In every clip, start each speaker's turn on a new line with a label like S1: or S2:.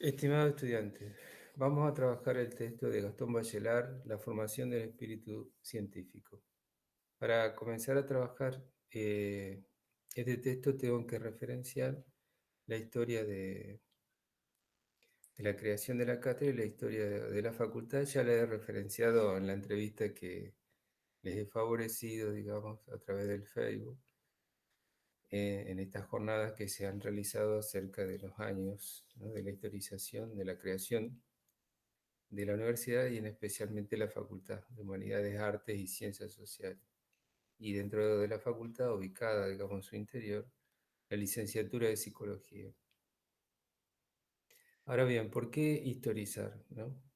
S1: Estimado estudiante, vamos a trabajar el texto de Gastón Bachelard, La formación del espíritu científico. Para comenzar a trabajar este texto tengo que referenciar la historia de la creación de la cátedra y la historia de la facultad. Ya la he referenciado en la entrevista que les he favorecido, digamos, a través del Facebook, en estas jornadas que se han realizado acerca de los años, ¿no?, de la historización, de la creación de la universidad y en especialmente la Facultad de Humanidades, Artes y Ciencias Sociales. Y dentro de la facultad, ubicada, digamos, en su interior, la licenciatura de Psicología. Ahora bien, ¿por qué historizar, no?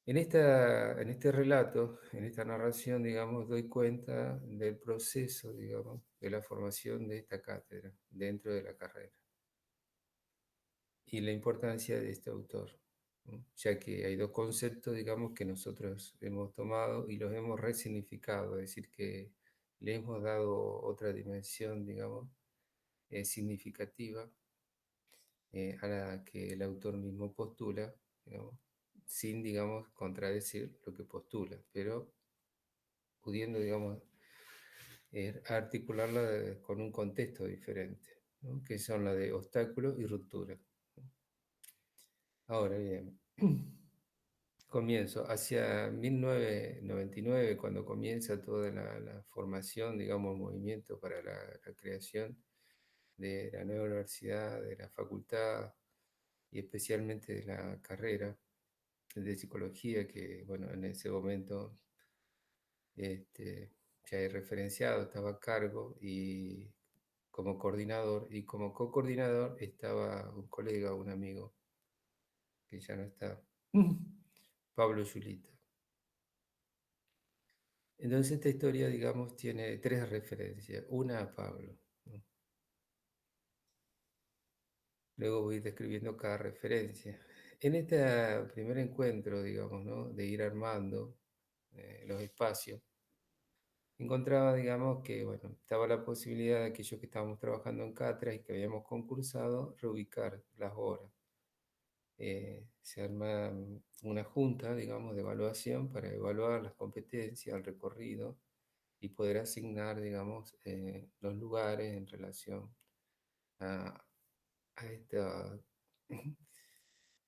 S1: En este relato, en esta narración, digamos, doy cuenta del proceso, digamos, de la formación de esta cátedra dentro de la carrera y la importancia de este autor, ¿no? Ya que hay dos conceptos, digamos, que nosotros hemos tomado y los hemos resignificado, es decir, que le hemos dado otra dimensión, digamos, significativa, a la que el autor mismo postula, digamos, sin, digamos, contradecir lo que postula, pero pudiendo, digamos, articularla con un contexto diferente, ¿no?, que son la de obstáculos y ruptura. Ahora bien, comienzo hacia 1999, cuando comienza toda la formación, digamos, movimiento para la creación de la nueva universidad, de la facultad y especialmente de la carrera de psicología, que, bueno, en ese momento ya he referenciado, estaba a cargo y como coordinador, y como co-coordinador estaba un colega, un amigo, que ya no está, Pablo Yulita. Entonces esta historia, digamos, tiene tres referencias. Una a Pablo, ¿no? Luego voy describiendo cada referencia. En este primer encuentro, digamos, ¿no?, de ir armando los espacios, encontraba, digamos, que, bueno, estaba la posibilidad de aquellos que estábamos trabajando en cátedra y que habíamos concursado, reubicar las horas. Se arma una junta, digamos, de evaluación para evaluar las competencias, el recorrido y poder asignar, digamos, los lugares en relación a, a esta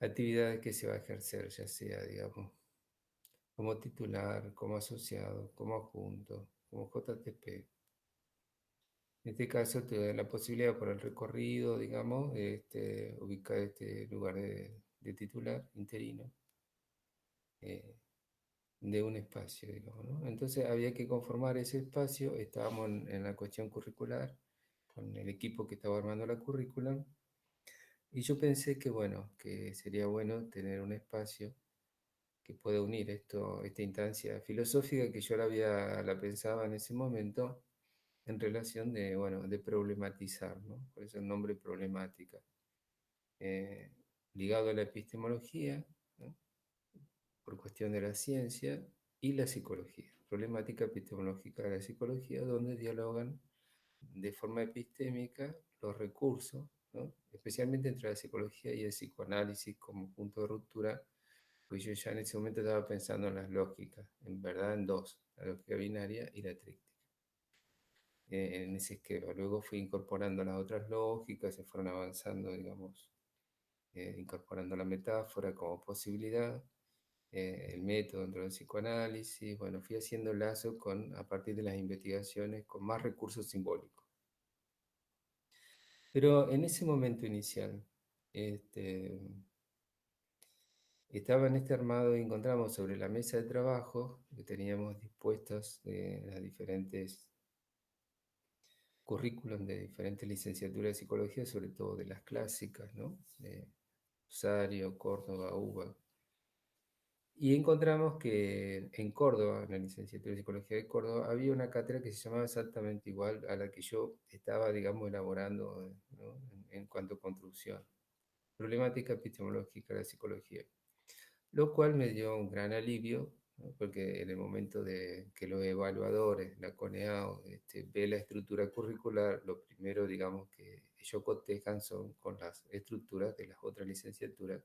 S1: actividad que se va a ejercer, ya sea, digamos, como titular, como asociado, como adjunto, como JTP. En este caso te da la posibilidad por el recorrido, digamos, ubicar este lugar de titular interino, eh, de un espacio, digamos, ¿no? Entonces había que conformar ese espacio, estábamos en la cuestión curricular, con el equipo que estaba armando la currícula, y yo pensé que, bueno, que sería bueno tener un espacio que pueda unir esta instancia filosófica que yo la pensaba en ese momento en relación de, bueno, de problematizar, ¿no? Por eso el nombre problemática, eh, ligado a la epistemología, ¿no?, por cuestión de la ciencia, y la psicología, problemática epistemológica de la psicología, donde dialogan de forma epistémica los recursos, ¿no?, especialmente entre la psicología y el psicoanálisis como punto de ruptura, pues yo ya en ese momento estaba pensando en las lógicas, en verdad en dos, la lógica binaria y la tríptica. En ese esquema. Luego fui incorporando las otras lógicas, se fueron avanzando, digamos, incorporando la metáfora como posibilidad, el método dentro del psicoanálisis. Bueno, fui haciendo lazo a partir de las investigaciones con más recursos simbólicos. Pero en ese momento inicial, este, estaba en este armado y encontramos sobre la mesa de trabajo que teníamos dispuestas las diferentes currículum de diferentes licenciaturas de psicología, sobre todo de las clásicas, ¿no? De Rosario, Córdoba, UBA. Y encontramos que en Córdoba, en la licenciatura de psicología de Córdoba, había una cátedra que se llamaba exactamente igual a la que yo estaba, digamos, elaborando, ¿no?, en cuanto a construcción. Problemática epistemológica de la psicología. Lo cual me dio un gran alivio, ¿no?, porque en el momento de que los evaluadores, la CONEAO, ve la estructura curricular, lo primero, digamos, que ellos cotejan son con las estructuras de las otras licenciaturas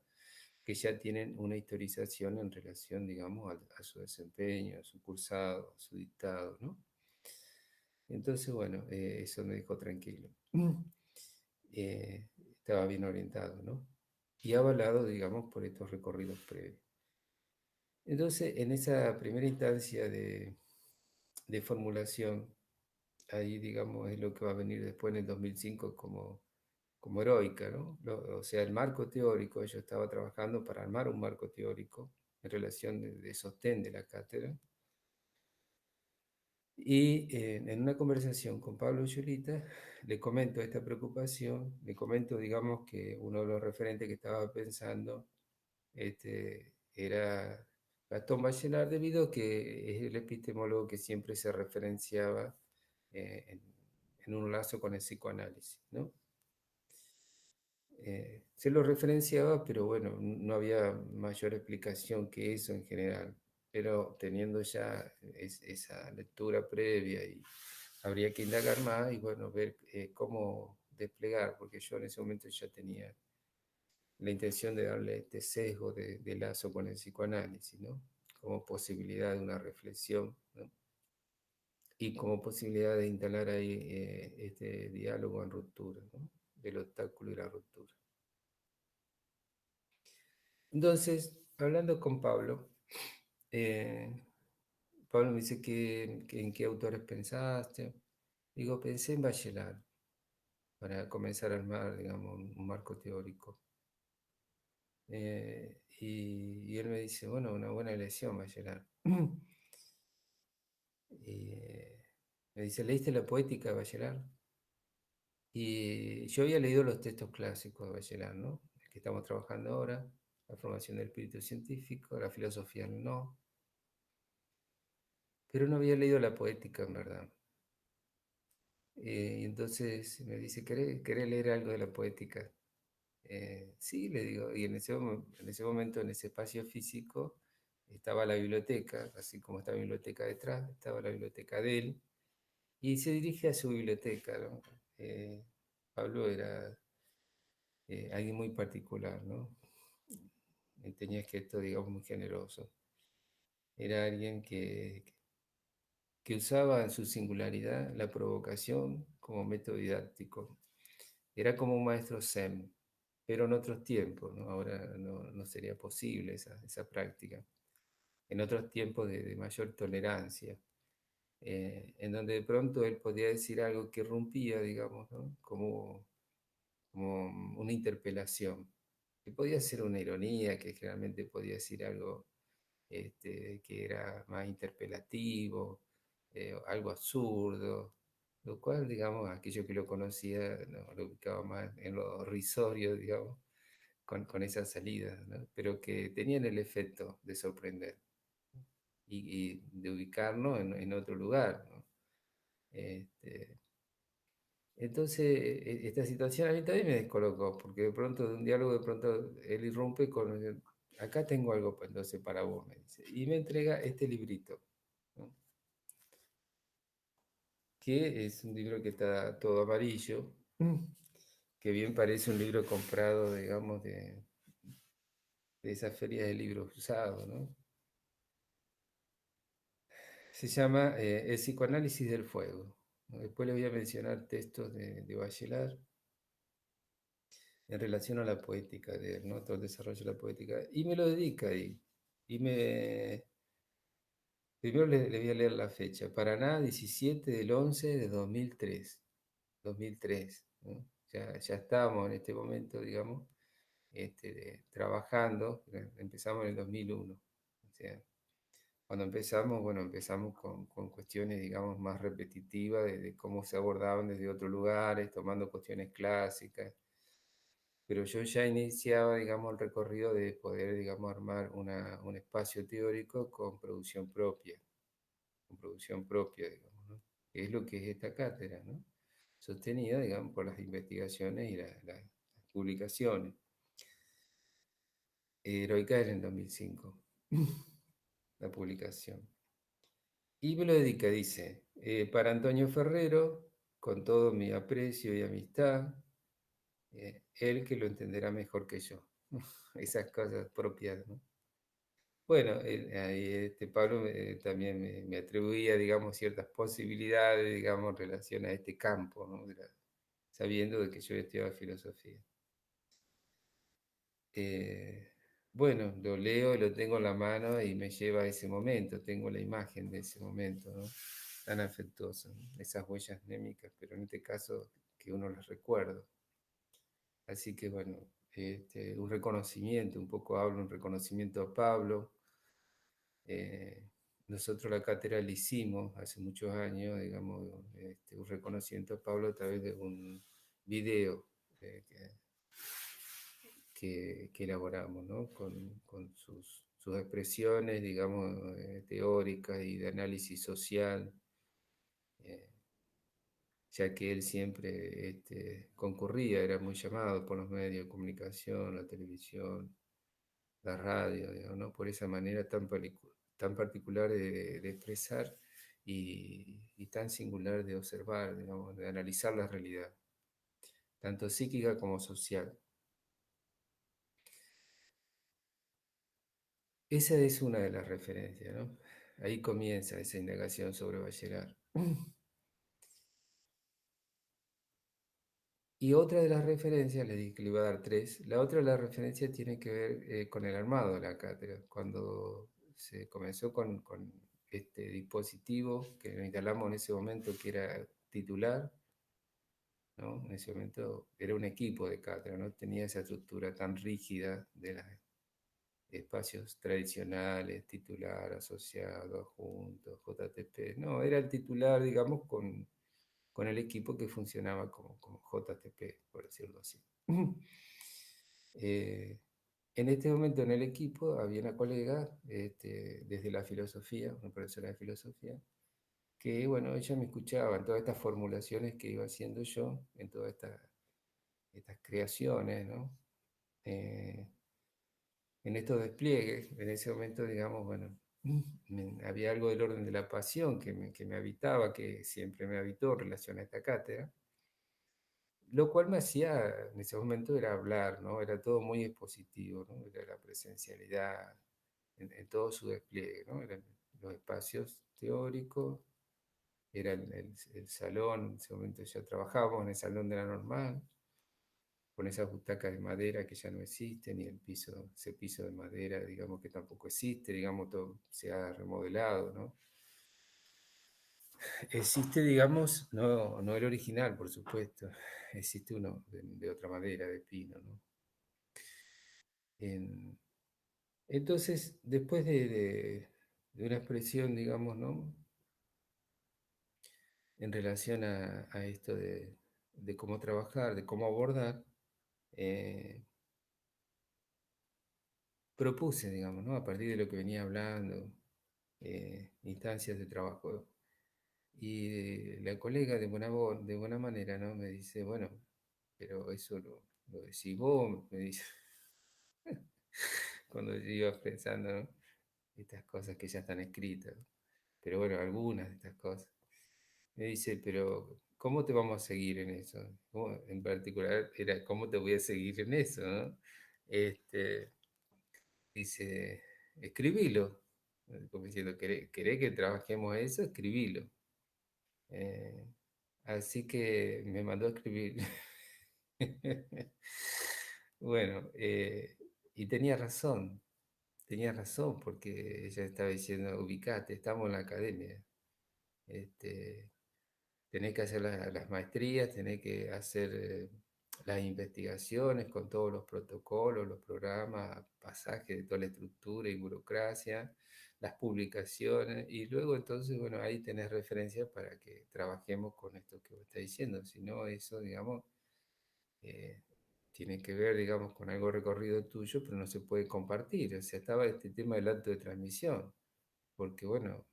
S1: que ya tienen una historización en relación, digamos, a su desempeño, a su cursado, a su dictado, ¿no? Entonces, bueno, eso me dejó tranquilo. Estaba bien orientado, ¿no? Y avalado, digamos, por estos recorridos previos. Entonces, en esa primera instancia de formulación, ahí, digamos, es lo que va a venir después en el 2005 como heroica, ¿no? O sea, el marco teórico, yo estaba trabajando para armar un marco teórico en relación de sostén de la cátedra. Y en una conversación con Pablo Yulita, le comento esta preocupación, le comento, digamos, que uno de los referentes que estaba pensando era Gastón Bachelard, debido a que es el epistemólogo que siempre se referenciaba en un lazo con el psicoanálisis, ¿no? Se lo referenciaba, pero bueno, no había mayor explicación que eso en general. Pero teniendo ya esa lectura previa y habría que indagar más y bueno, ver cómo desplegar, porque yo en ese momento ya tenía la intención de darle este sesgo de lazo con el psicoanálisis, ¿no? Como posibilidad de una reflexión, ¿no? Y como posibilidad de instalar ahí este diálogo en ruptura, ¿no? Del obstáculo y la ruptura. Entonces, hablando con Pablo, eh, Pablo me dice en qué autores pensaste. Digo, pensé en Bachelard para comenzar a armar, digamos, un marco teórico. Y él me dice, bueno, una buena elección, Bachelard. Me dice, ¿leíste la poética de Bachelard? Y yo había leído los textos clásicos de Bachelard, ¿no? El que estamos trabajando ahora, la formación del espíritu científico, la filosofía no, pero no había leído la poética en verdad. Y entonces me dice, ¿querés leer algo de la poética? Sí, le digo, y en ese momento, en ese espacio físico, estaba la biblioteca, así como estaba la biblioteca detrás, estaba la biblioteca de él, y se dirige a su biblioteca, ¿no? Pablo era alguien muy particular, ¿no? Y tenía gestos, digamos, muy generosos. Era alguien que usaba en su singularidad la provocación como método didáctico. Era como un maestro Zen, pero en otros tiempos, ¿no? Ahora no sería posible esa práctica. En otros tiempos de mayor tolerancia, en donde de pronto él podía decir algo que rompía, digamos, ¿no? Como una interpelación, que podía ser una ironía, que generalmente podía decir algo que era más interpelativo, algo absurdo, lo cual, digamos, aquello que lo conocía no, lo ubicaba más en lo risorio, digamos, con esas salidas, ¿no? Pero que tenían el efecto de sorprender y de ubicarnos en otro lugar, ¿no? Este, entonces, esta situación a mí también me descolocó, porque de pronto de un diálogo, de pronto él irrumpe con, acá tengo algo entonces para vos, me dice, y me entrega este librito, ¿no? Que es un libro que está todo amarillo, que bien parece un libro comprado, digamos, de esas ferias de libros usados, ¿no? Se llama El psicoanálisis del fuego, ¿no? Después le voy a mencionar textos de Bachelard en relación a la poética de él, ¿no? Todo el desarrollo de la poética. Y me lo dedica ahí. Y primero le voy a leer la fecha. Paraná, 17/11/2003. 2003, ¿no? Ya estábamos en este momento, digamos, trabajando. Empezamos en el 2001. O sea, cuando empezamos, bueno, empezamos con cuestiones, digamos, más repetitivas de cómo se abordaban desde otros lugares, tomando cuestiones clásicas, pero yo ya iniciaba, digamos, el recorrido de poder, digamos, armar un espacio teórico con producción propia, digamos, ¿no? Que es lo que es esta cátedra, ¿no? Sostenida, digamos, por las investigaciones y las publicaciones. Heroica era en 2005, la publicación. Y me lo dedica, dice, para Antonio Ferrero, con todo mi aprecio y amistad, Él que lo entenderá mejor que yo. Esas cosas propias, ¿no? Bueno, ahí, Pablo también me atribuía, digamos, ciertas posibilidades, digamos, en relación a este campo, ¿no? Sabiendo de que yo estudiaba filosofía. Eh, bueno, lo leo, lo tengo en la mano y me lleva a ese momento, tengo la imagen de ese momento, ¿no? Tan afectuoso, ¿no? Esas huellas némicas, pero en este caso que uno las recuerda. Así que bueno, un reconocimiento, un poco hablo, un reconocimiento a Pablo. Eh, Nosotros la cátedra la hicimos hace muchos años, digamos, un reconocimiento a Pablo a través de un video eh, que, que elaboramos, ¿no? Con sus expresiones, digamos, teóricas y de análisis social, eh, ya que él siempre concurría, era muy llamado por los medios de comunicación, la televisión, la radio, digamos, ¿no? Por esa manera tan particular de expresar y tan singular de observar, digamos, de analizar la realidad, tanto psíquica como social. Esa es una de las referencias, ¿no? Ahí comienza esa indagación sobre Bachelard. Y otra de las referencias, le dije que le iba a dar tres, la otra de las referencias tiene que ver con el armado de la cátedra. Cuando se comenzó con este dispositivo que nos instalamos en ese momento, que era titular, ¿no? En ese momento era un equipo de cátedra, no tenía esa estructura tan rígida de los espacios tradicionales, titular, asociado, adjunto, JTP. No, era el titular, digamos, con el equipo que funcionaba como JTP, por decirlo así. Eh, en este momento en el equipo había una colega desde la filosofía, una profesora de filosofía, que bueno, ella me escuchaba en todas estas formulaciones que iba haciendo yo, en todas estas creaciones, ¿no? Eh, en estos despliegues, en ese momento, digamos, bueno, había algo del orden de la pasión que me habitaba, que siempre me habitó en relación a esta cátedra. Lo cual me hacía, en ese momento, era hablar, ¿no? Era todo muy expositivo, ¿no? Era la presencialidad en todo su despliegue, ¿no? Eran los espacios teóricos, era el salón, en ese momento ya trabajábamos en el salón de la normal, con esas butacas de madera que ya no existen, y el piso, ese piso de madera, digamos que tampoco existe, digamos, todo se ha remodelado, ¿no? Existe, digamos, no el original, por supuesto, existe uno de otra madera, de pino, ¿no? En- entonces, después de una expresión, digamos, ¿no? En relación a esto de cómo trabajar, de cómo abordar, eh, propuse, digamos, ¿no? A partir de lo que venía hablando, instancias de trabajo. Y la colega de buena manera, ¿no? Me dice, bueno, pero eso lo decís vos, me dice, cuando yo iba pensando, ¿no? Estas cosas que ya están escritas. Pero bueno, algunas de estas cosas. Me dice, pero ¿cómo te vamos a seguir en eso? En particular era, ¿cómo te voy a seguir en eso, no? Este, Dice, escribilo. Como diciendo, ¿querés que trabajemos eso? Escribilo. Eh, Así que me mandó a escribir. Bueno, y tenía razón, porque ella estaba diciendo, ubicate, estamos en la academia. Este, Tenés que hacer las maestrías, tenés que hacer las investigaciones con todos los protocolos, los programas, pasajes de toda la estructura y burocracia, las publicaciones, y luego entonces, bueno, ahí tenés referencias para que trabajemos con esto que vos estás diciendo. Si no, eso, digamos, eh, tiene que ver, digamos, con algo recorrido tuyo, pero no se puede compartir. O sea, estaba este tema del acto de transmisión porque bueno,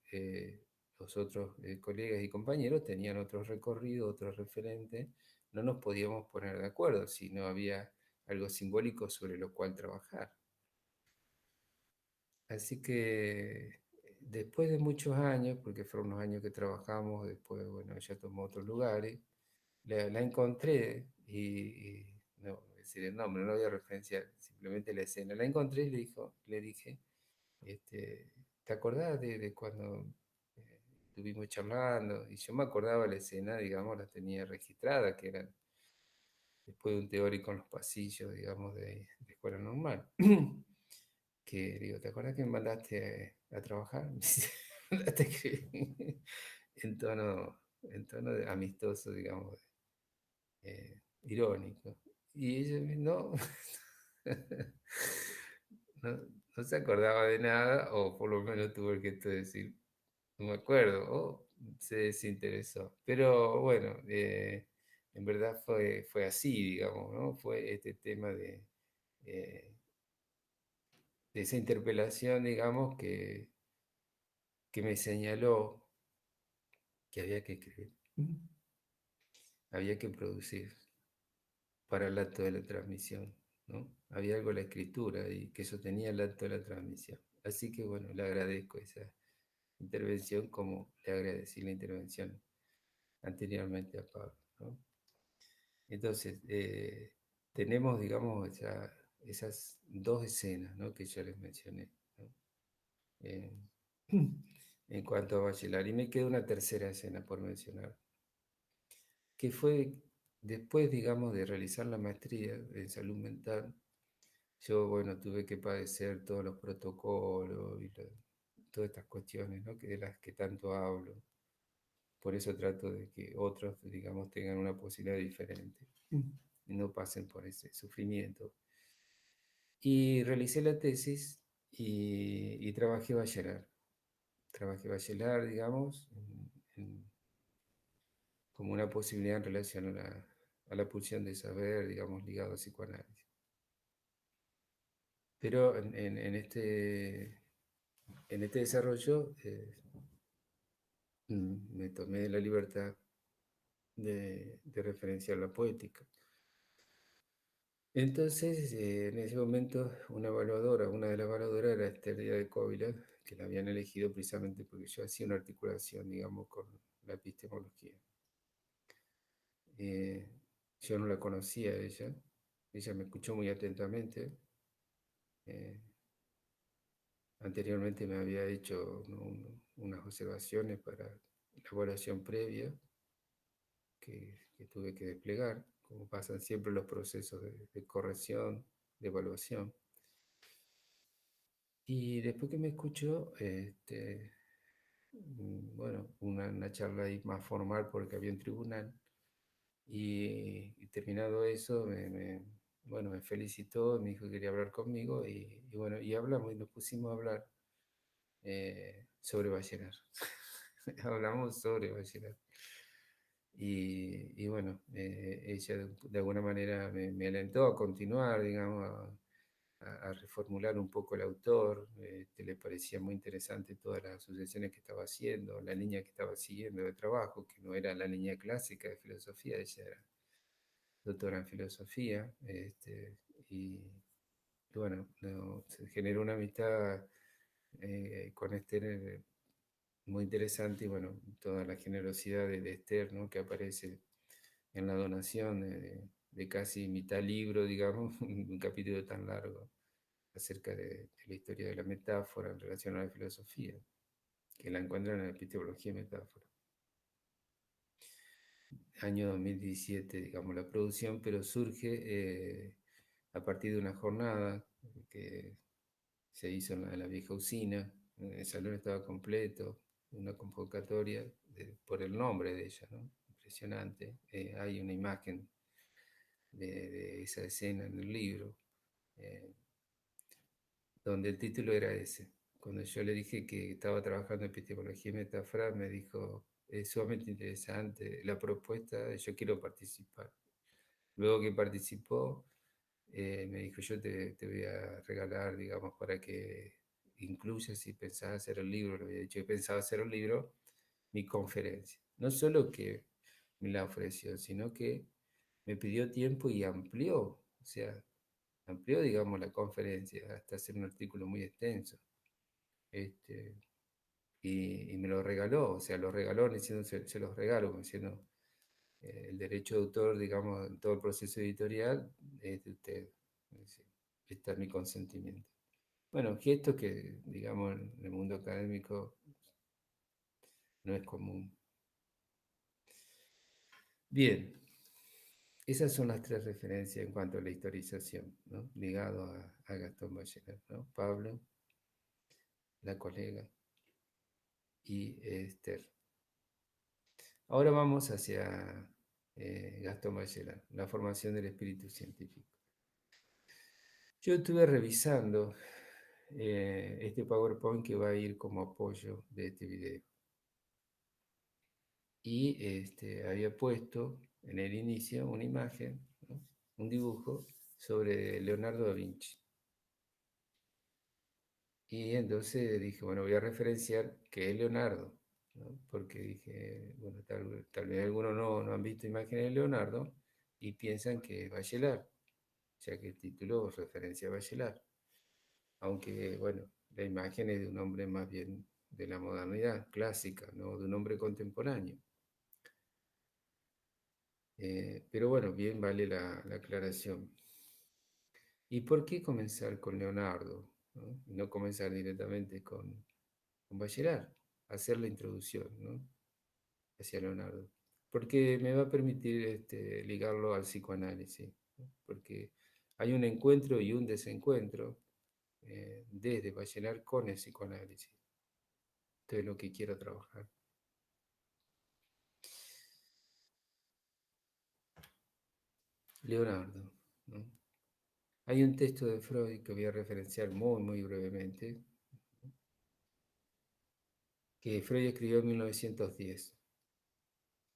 S1: los otros colegas y compañeros tenían otros recorridos, otros referentes, no nos podíamos poner de acuerdo si no había algo simbólico sobre lo cual trabajar. Así que después de muchos años, porque fueron unos años que trabajamos, después, bueno, ella tomó otros lugares, la encontré no voy a decir el nombre, no lo voy a referenciar, simplemente la escena. La encontré y le dije, este, ¿te acordás de cuando estuvimos charlando? Y yo me acordaba la escena, digamos, la tenía registrada, que era después de un teórico en los pasillos, digamos, de escuela normal. Que digo, ¿te acuerdas que me mandaste a trabajar? Me dice, mandaste a escribir en tono amistoso, digamos, irónico. Y ella no, no, no se acordaba de nada, o por lo menos tuvo el gesto de decir, no me acuerdo, o se desinteresó. Pero bueno, en verdad fue así, digamos, ¿no? Fue este tema eh, de esa interpelación, digamos, que me señaló que había que escribir, había que producir para el acto de la transmisión, ¿no? Había algo en la escritura y que sostenía el acto de la transmisión. Así que bueno, le agradezco esa intervención como le agradecí la intervención anteriormente a Pablo, ¿no? Entonces, tenemos, digamos, esas dos escenas, ¿no? Que yo les mencioné, ¿no? Eh, en cuanto a Bachelard. Y me queda una tercera escena por mencionar, que fue después, digamos, de realizar la maestría en salud mental. Yo, bueno, tuve que padecer todos los protocolos y todas estas cuestiones, ¿no? Que de las que tanto hablo. Por eso trato de que otros, digamos, tengan una posibilidad diferente y no pasen por ese sufrimiento. Y realicé la tesis y trabajé bachelor. Trabajé bachelor, digamos, como una posibilidad en relación a la pulsión de saber, digamos, ligado a psicoanálisis. Pero en este desarrollo me tomé la libertad de referenciar la poética. Entonces, en ese momento, una de las evaluadoras era Esther Díaz de Cóvila, que la habían elegido precisamente porque yo hacía una articulación, digamos, con la epistemología. Eh, yo no la conocía a ella me escuchó muy atentamente. eh, Anteriormente me había hecho, ¿no? Unas observaciones para la evaluación previa que tuve que desplegar, como pasan siempre los procesos de corrección, de evaluación. Y después que me escuchó, bueno, una charla ahí más formal porque había un tribunal, y terminado eso, bueno, me felicitó, me dijo que quería hablar conmigo, y bueno, y hablamos y nos pusimos a hablar sobre Bachelard. Hablamos sobre Bachelard. Y bueno, ella de alguna manera me alentó a continuar, digamos, a reformular un poco el autor. Le parecía muy interesante todas las asociaciones que estaba haciendo, la línea que estaba siguiendo de trabajo, que no era la línea clásica de filosofía, ella era doctora en filosofía. Y bueno, no, se generó una amistad con Esther muy interesante, y bueno, toda la generosidad de Esther, ¿no? Que aparece en la donación de casi mitad libro, digamos, un capítulo tan largo acerca de la historia de la metáfora en relación a la filosofía, que la encuentran en la epistemología y metáfora. Año 2017, digamos, la producción, pero surge a partir de una jornada que se hizo en la vieja usina. El salón estaba completo, una convocatoria por el nombre de ella, ¿no? Impresionante. Hay una imagen de esa escena en el libro, eh, donde el título era ese. Cuando yo le dije que estaba trabajando en epistemología y metáfora, me dijo, es sumamente interesante la propuesta, yo quiero participar. Luego que participó, me dijo, yo te voy a regalar, digamos, para que incluyas, si pensás hacer el libro, le había dicho que pensaba hacer el libro, mi conferencia. No solo que me la ofreció, sino que me pidió tiempo y amplió, o sea, amplió, digamos, la conferencia hasta hacer un artículo muy extenso. Este, y me lo regaló, o sea, lo regaló diciendo, se los regalo, como diciendo, el derecho de autor, digamos, en todo el proceso editorial es de usted. Es decir, está mi consentimiento. Bueno, gesto que, digamos, en el mundo académico no es común. Bien, esas son las tres referencias en cuanto a la historización, ¿no? Ligado a Gastón Bachelard, ¿no? Pablo, la colega y Esther. Ahora vamos hacia Gastón Bachelard, la formación del espíritu científico. Yo estuve revisando este PowerPoint que va a ir como apoyo de este video. Y había puesto en el inicio una imagen, ¿no? Un dibujo sobre Leonardo da Vinci. Y entonces dije, bueno, voy a referenciar que es Leonardo, ¿no? Porque dije, bueno, tal vez algunos no han visto imágenes de Leonardo y piensan que es Bachelard, ya que el título referencia a Bachelard. Aunque, bueno, la imagen es de un hombre más bien de la modernidad clásica, no de un hombre contemporáneo. Pero bueno, bien vale la aclaración. ¿Y por qué comenzar con Leonardo? ¿No? Y no comenzar directamente con Bachelard, hacer la introducción, ¿no? Hacia Leonardo. Porque me va a permitir ligarlo al psicoanálisis, ¿no? Porque hay un encuentro y un desencuentro desde Bachelard con el psicoanálisis. Esto es lo que quiero trabajar. Leonardo, ¿no? Hay un texto de Freud que voy a referenciar muy brevemente, que Freud escribió en 1910.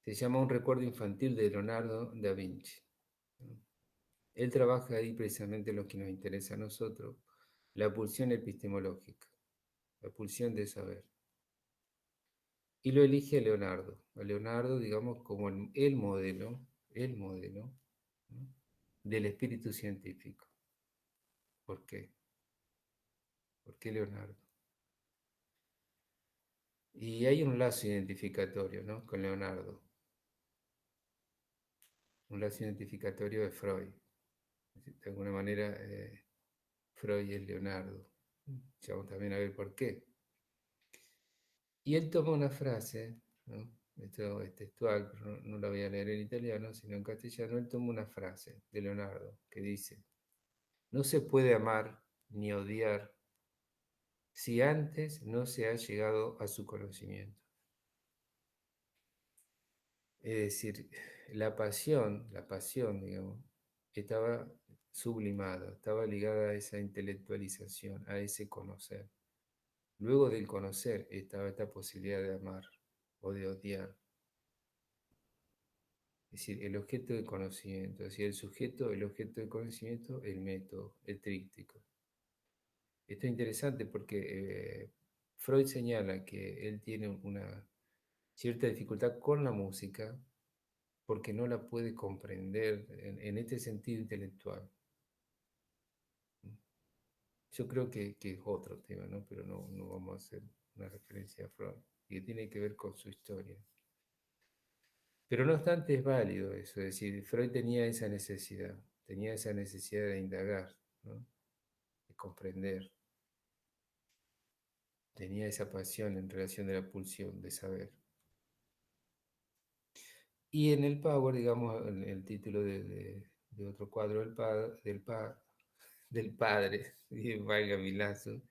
S1: Se llama Un recuerdo infantil de Leonardo da Vinci, ¿no? Él trabaja ahí precisamente lo que nos interesa a nosotros, la pulsión epistemológica, la pulsión de saber. Y lo elige a Leonardo, digamos, como el modelo, ¿no? Del espíritu científico. ¿Por qué? ¿Por qué Leonardo? Y hay un lazo identificatorio, ¿no? Con Leonardo, un lazo identificatorio de Freud. De alguna manera, Freud es Leonardo. Ya vamos también a ver por qué. Y él toma una frase, ¿no? Esto es textual, pero no la voy a leer en italiano, sino en castellano. Él toma una frase de Leonardo que dice, no se puede amar ni odiar si antes no se ha llegado a su conocimiento. Es decir, la pasión, digamos, estaba sublimada, estaba ligada a esa intelectualización, a ese conocer. Luego del conocer estaba esta posibilidad de amar o de odiar. Es decir, el objeto de conocimiento, es decir, el sujeto, el objeto de conocimiento, el método, el tríptico. Esto es interesante porque Freud señala que él tiene una cierta dificultad con la música porque no la puede comprender en este sentido intelectual. Yo creo que es otro tema, ¿no? Pero no vamos a hacer una referencia a Freud, que tiene que ver con su historia. Pero no obstante es válido eso, es decir, Freud tenía esa necesidad de indagar, ¿no? De comprender, tenía esa pasión en relación de la pulsión de saber. Y en el Power, digamos, en el título de otro cuadro del padre, y valga mi lazo,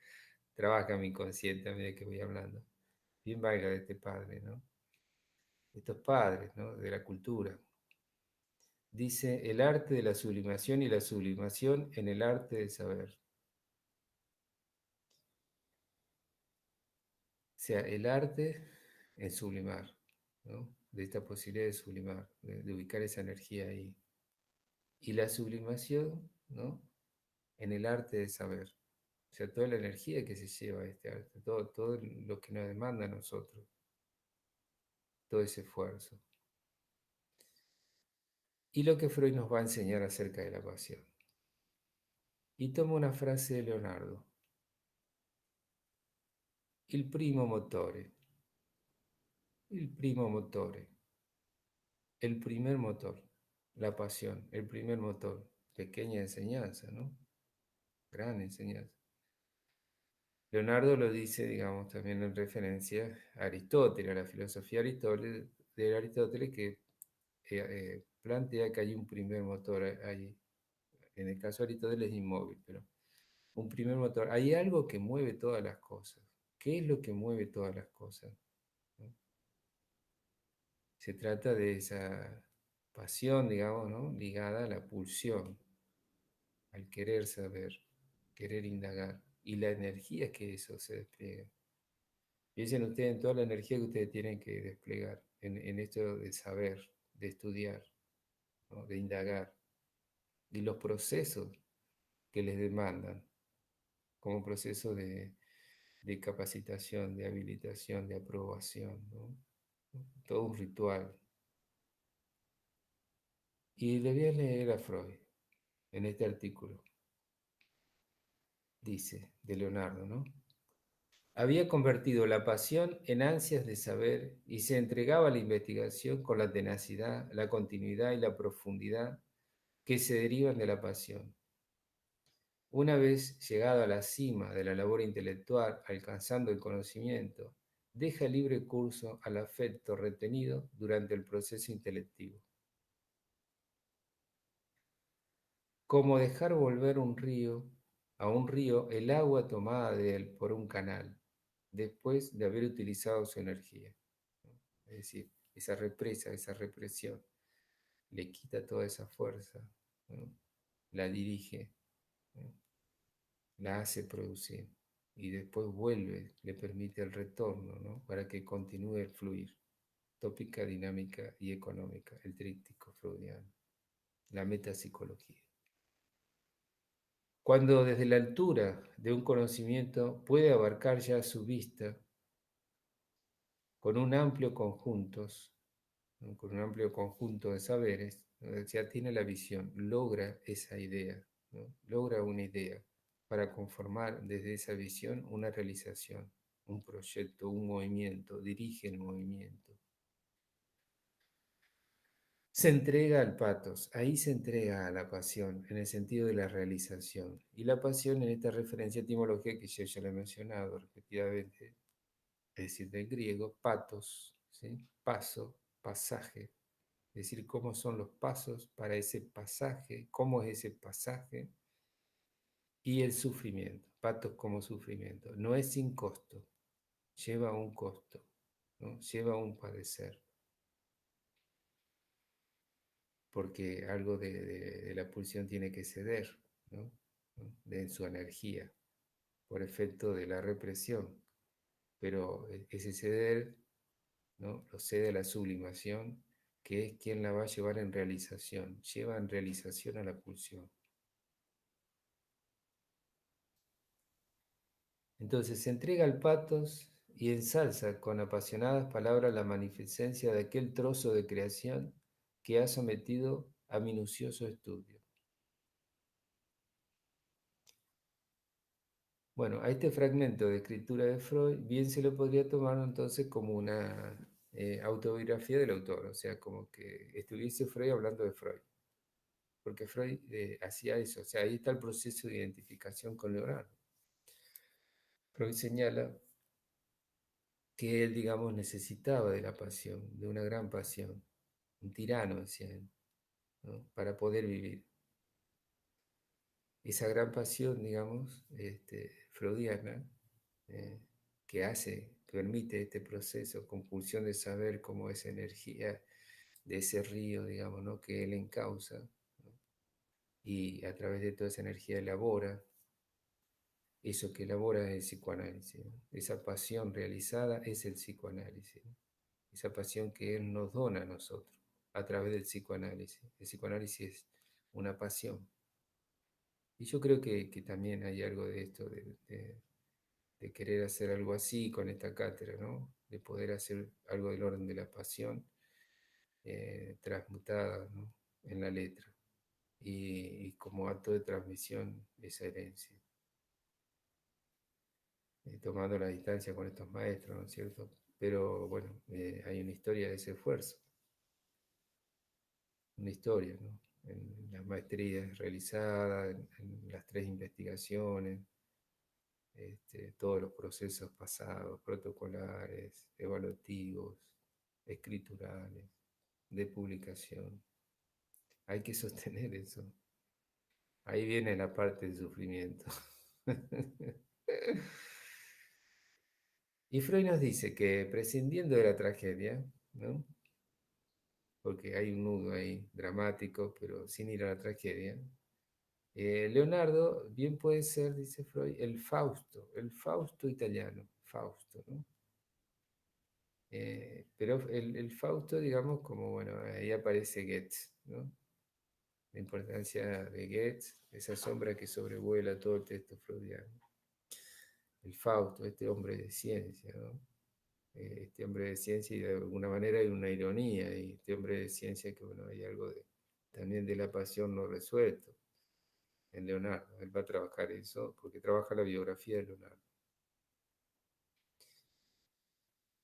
S1: trabaja mi consciente a medida que voy hablando, bien valga de este padre, ¿no? Estos padres, ¿no? De la cultura. Dice, el arte de la sublimación y la sublimación en el arte del saber. O sea, el arte en sublimar, ¿no? De esta posibilidad de sublimar, de ubicar esa energía ahí. Y la sublimación, ¿no? En el arte de saber. O sea, toda la energía que se lleva a este arte, todo lo que nos demanda a nosotros, todo ese esfuerzo. Y lo que Freud nos va a enseñar acerca de la pasión. Y toma una frase de Leonardo. Il primo motore. Il primo motore. el primer motor, la pasión, el primer motor. Pequeña enseñanza, ¿no? Gran enseñanza. Leonardo lo dice, digamos, también en referencia a Aristóteles, a la filosofía de Aristóteles, que plantea que hay un primer motor, hay, en el caso de Aristóteles es inmóvil, pero un primer motor. Hay algo que mueve todas las cosas. ¿Qué es lo que mueve todas las cosas? ¿No? Se trata de esa pasión, digamos, ¿no? Ligada a la pulsión, al querer saber, querer indagar, y la energía que eso se despliega. Piensen ustedes en toda la energía que ustedes tienen que desplegar en esto de saber, de estudiar, ¿no? De indagar, y los procesos que les demandan, como proceso de capacitación, de habilitación, de aprobación, ¿no? Todo un ritual. Y le voy a leer a Freud en este artículo, dice, de Leonardo, ¿no? Había convertido la pasión en ansias de saber y se entregaba a la investigación con la tenacidad, la continuidad y la profundidad que se derivan de la pasión. Una vez llegado a la cima de la labor intelectual, alcanzando el conocimiento, deja libre curso al afecto retenido durante el proceso intelectivo. Como dejar volver a un río el agua tomada de él por un canal, después de haber utilizado su energía. Es decir, esa represa, esa represión, le quita toda esa fuerza, ¿no? La dirige, ¿no? La hace producir y después vuelve, le permite el retorno, ¿no? Para que continúe el fluir. Tópica, dinámica y económica, el tríptico freudiano, la metapsicología. Cuando desde la altura de un conocimiento puede abarcar ya su vista con un amplio conjuntos, ¿no? Con un amplio conjunto de saberes, ¿no? Ya tiene la visión, logra esa idea, ¿no? Logra una idea para conformar desde esa visión una realización, un proyecto, un movimiento, dirige el movimiento. Se entrega al patos, ahí se entrega a la pasión, en el sentido de la realización. Y la pasión en esta referencia etimológica que yo ya lo he mencionado repetidamente, es decir, del griego, patos, ¿sí? Paso, pasaje, es decir, cómo son los pasos para ese pasaje, cómo es ese pasaje, y el sufrimiento, patos como sufrimiento. No es sin costo, lleva un costo, ¿no? Lleva un padecer, porque algo de la pulsión tiene que ceder, ¿no? ¿No? De su energía, por efecto de la represión. Pero ese ceder, ¿no? Lo cede la sublimación, que es quien la va a llevar en realización, lleva en realización a la pulsión. Entonces se entrega al patos y ensalza con apasionadas palabras la magnificencia de aquel trozo de creación que ha sometido a minucioso estudio. Bueno, a este fragmento de escritura de Freud bien se lo podría tomar entonces como una autobiografía del autor, o sea, como que estuviese Freud hablando de Freud, porque Freud hacía eso, o sea, ahí está el proceso de identificación con Leonardo. Freud señala que él, digamos, necesitaba de la pasión, de una gran pasión, un tirano, decía él, ¿no? Para poder vivir. Esa gran pasión, digamos, freudiana, eh, que hace, que permite este proceso, compulsión de saber cómo esa energía de ese río, digamos, ¿no? Que él encausa, ¿no? Y a través de toda esa energía elabora, eso que elabora es el psicoanálisis, ¿no? Esa pasión realizada es el psicoanálisis, ¿no? Esa pasión que él nos dona a nosotros a través del psicoanálisis. El psicoanálisis es una pasión. Y yo creo que también hay algo de esto, de querer hacer algo así con esta cátedra, ¿no? De poder hacer algo del orden de la pasión transmutada, ¿no? En la letra. Y como acto de transmisión esa herencia. Tomando la distancia con estos maestros, ¿no es cierto? Pero bueno, hay una historia de ese esfuerzo. una historia, ¿no? En las maestrías realizadas, en las tres investigaciones, todos los procesos pasados, protocolares, evaluativos, escriturales, de publicación. Hay que sostener eso. Ahí viene la parte del sufrimiento. Y Freud nos dice que prescindiendo de la tragedia, ¿no? Porque hay un nudo ahí dramático, pero sin ir a la tragedia, Leonardo bien puede ser, dice Freud, el Fausto italiano, Fausto, ¿no? Pero el Fausto, digamos, como, bueno, ahí aparece Goethe, ¿no? La importancia de Goethe, esa sombra que sobrevuela todo el texto freudiano. El Fausto, este hombre de ciencia, ¿no? Este hombre de ciencia y de alguna manera hay una ironía, y este hombre de ciencia que, bueno, hay algo también de la pasión no resuelto en Leonardo. Él va a trabajar eso porque trabaja la biografía de Leonardo.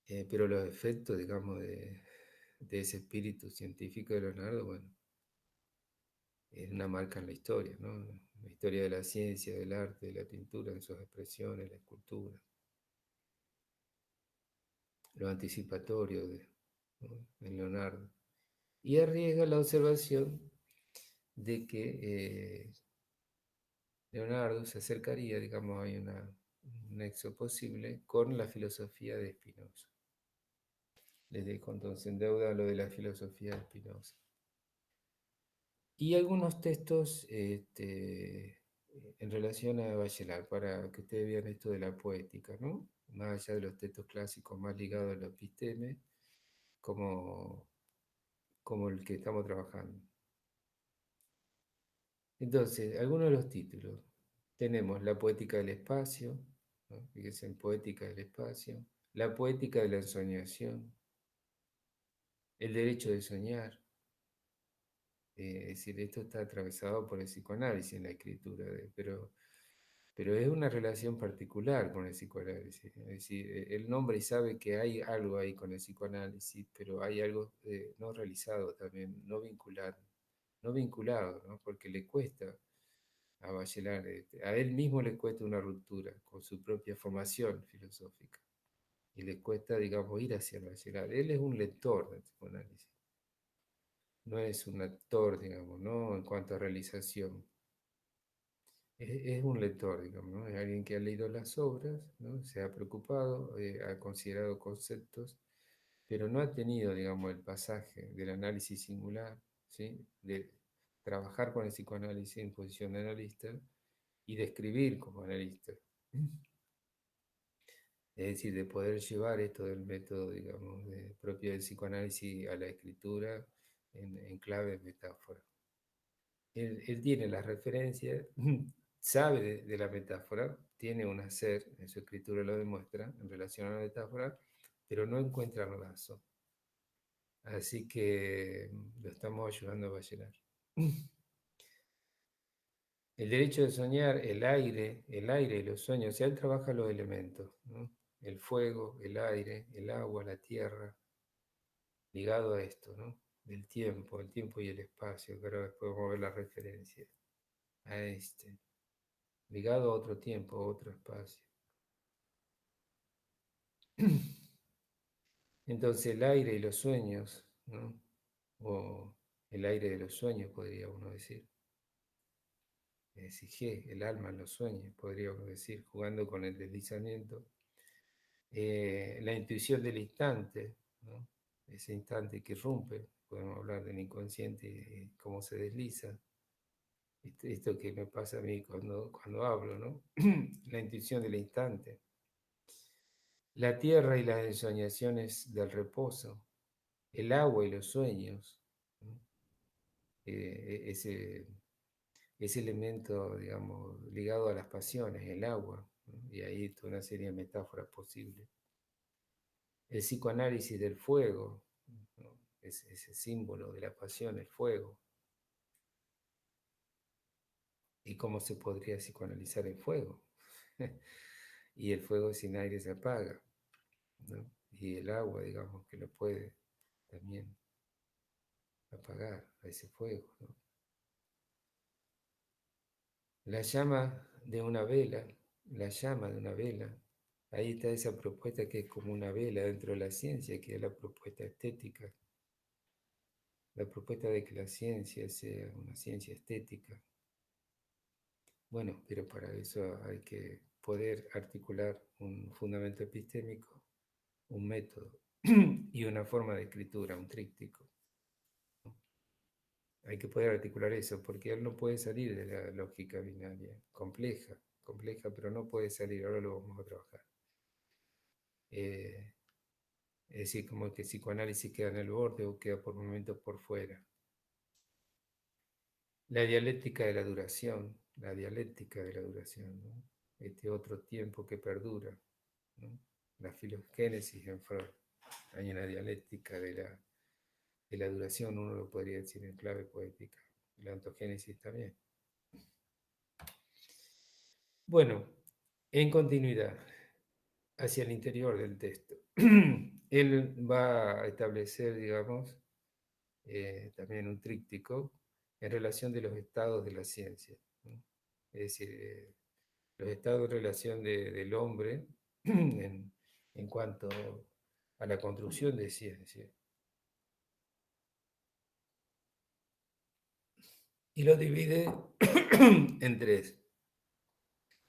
S1: Pero los efectos, digamos, de ese espíritu científico de Leonardo, bueno, es una marca en la historia, ¿no? La historia de la ciencia, del arte, de la pintura, en sus expresiones, la escultura, lo anticipatorio ¿no? En Leonardo. Y arriesga la observación de que Leonardo se acercaría, digamos, hay un nexo posible con la filosofía de Spinoza. Les dejo entonces en deuda lo de la filosofía de Spinoza. Y algunos textos en relación a Bachelard, para que ustedes vean esto de la poética, ¿no? Más allá de los textos clásicos más ligados a la episteme, como, como el que estamos trabajando. Entonces, algunos de los títulos. Tenemos la poética del espacio, ¿no? Fíjense en poética del espacio, la poética de la ensoñación, el derecho de soñar. Es decir, esto está atravesado por el psicoanálisis en la escritura, pero es una relación particular con el psicoanálisis. Es decir, él nombra y sabe que hay algo ahí con el psicoanálisis, pero hay algo no realizado también, no vinculado, ¿no? Porque le cuesta a Bachelard, a él mismo le cuesta una ruptura con su propia formación filosófica y le cuesta, digamos, ir hacia Bachelard. Él es un lector del psicoanálisis, no es un actor, digamos, ¿no? En cuanto a realización. Es un lector, digamos, ¿no? Es alguien que ha leído las obras, ¿no? Se ha preocupado, ha considerado conceptos, pero no ha tenido, digamos, el pasaje del análisis singular, ¿sí? De trabajar con el psicoanálisis en posición de analista y de escribir como analista. Es decir, de poder llevar esto del método, digamos, propio del psicoanálisis a la escritura en clave de metáfora. Él tiene las referencias, sabe de la metáfora, tiene un hacer, en su escritura lo demuestra, en relación a la metáfora, pero no encuentra el lazo. Así que lo estamos ayudando a Bachelard. El derecho de soñar, el aire y los sueños, o sea, él trabaja los elementos, ¿no? El fuego, el aire, el agua, la tierra, ligado a esto, ¿no? Del tiempo, el tiempo y el espacio, que ahora después vamos a ver la referencia a ligado a otro tiempo, a otro espacio. Entonces el aire y los sueños, ¿no? O el aire de los sueños, podría uno decir. Exige el alma en los sueños, podría uno decir, jugando con el deslizamiento. La intuición del instante, ¿no? Ese instante que irrumpe, podemos hablar del inconsciente y cómo se desliza. Esto que me pasa a mí cuando hablo, ¿no? La intuición del instante. La tierra y las ensoñaciones del reposo, el agua y los sueños, ¿no? Ese elemento, digamos, ligado a las pasiones, el agua, ¿no? Y ahí toda una serie de metáforas posibles. El psicoanálisis del fuego, ¿no? Ese símbolo de la pasión, el fuego. ¿Y cómo se podría psicoanalizar el fuego? Y el fuego sin aire se apaga, ¿no? Y el agua, digamos, que lo puede también. apagar a ese fuego, ¿no? La llama de una vela, la llama de una vela, ahí está esa propuesta que es como una vela dentro de la ciencia, que es la propuesta estética, la propuesta de que la ciencia sea una ciencia estética. Bueno, pero para eso hay que poder articular un fundamento epistémico, un método y una forma de escritura, un tríptico. Hay que poder articular eso, porque él no puede salir de la lógica binaria, compleja, compleja, pero no puede salir, ahora lo vamos a trabajar. Eh, es decir, como que el psicoanálisis queda en el borde o queda por momentos por fuera. La dialéctica de la duración, la dialéctica de la duración, ¿no? Este otro tiempo que perdura, ¿no? La filogénesis en Freud. Hay una dialéctica de la duración, uno lo podría decir en clave poética. La ontogénesis también. Bueno, en continuidad, hacia el interior del texto. Él va a establecer, digamos, también un tríptico en relación de los estados de la ciencia, ¿no? Es decir, los estados de relación del hombre en cuanto a la construcción de ciencia. Y lo divide en tres.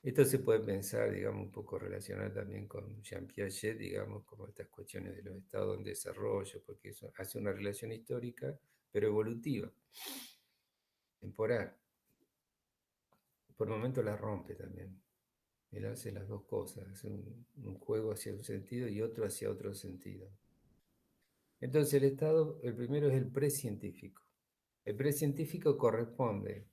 S1: Esto se puede pensar, digamos, un poco relacionado también con Jean Piaget, digamos, como estas cuestiones de los estados en desarrollo, porque eso hace una relación histórica, pero evolutiva, temporal. Por momentos la rompe también. Él hace las dos cosas, hace un juego hacia un sentido y otro hacia otro sentido. Entonces el estado, el primero es el precientífico. El precientífico corresponde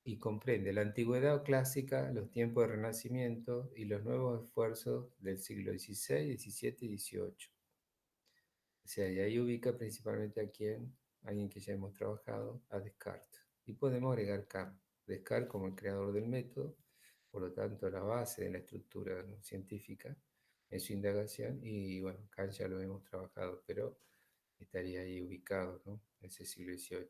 S1: y comprende la antigüedad clásica, los tiempos de Renacimiento y los nuevos esfuerzos del siglo XVI, XVII y XVIII. O sea, y ahí ubica principalmente a quién, alguien que ya hemos trabajado, a Descartes. Y podemos agregar Kant. Descartes como el creador del método, por lo tanto la base de la estructura, ¿no?, científica en su indagación, y bueno, Kant ya lo hemos trabajado, pero estaría ahí ubicado, ¿no?, en ese siglo XVIII.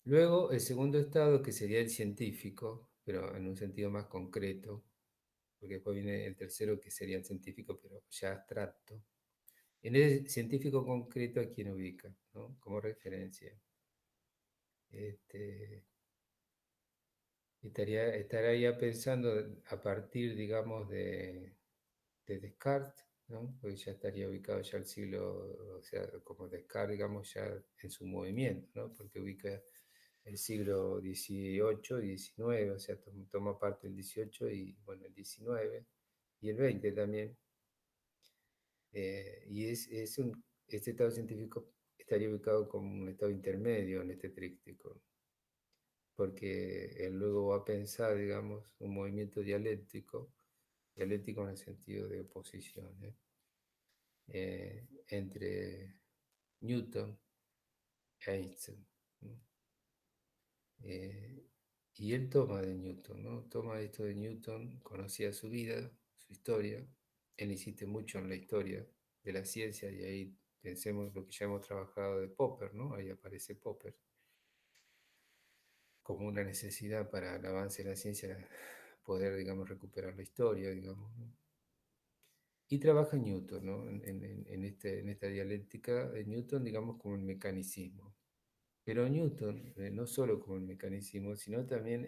S1: Luego, el segundo estado, que sería el científico, pero en un sentido más concreto, porque después viene el tercero, que sería el científico, pero ya abstracto. En el científico concreto, ¿a quién ubica, ¿no?, como referencia? Este, estaría ya pensando a partir, digamos, de Descartes, ¿no? Porque ya estaría ubicado ya el siglo, o sea, como Descartes, digamos, ya en su movimiento, ¿no? Porque ubica el siglo XVIII y XIX, o sea, toma parte el XVIII y, bueno, el XIX y el XX también. Y este estado científico estaría ubicado como un estado intermedio en este tríptico, porque él luego va a pensar, digamos, un movimiento dialéctico, dialéctico en el sentido de oposición, entre Newton e Einstein, ¿no? Eh, y él toma de Newton, ¿no? Toma esto de Newton, conocía su vida, su historia, él insiste mucho en la historia de la ciencia, y ahí pensemos lo que ya hemos trabajado de Popper, ¿no? Ahí aparece Popper como una necesidad para el avance de la ciencia, poder, digamos, recuperar la historia, digamos, ¿no? Y trabaja Newton, ¿no? En esta dialéctica de Newton, digamos, como el mecanicismo. Pero Newton, no solo como el mecanicismo, sino también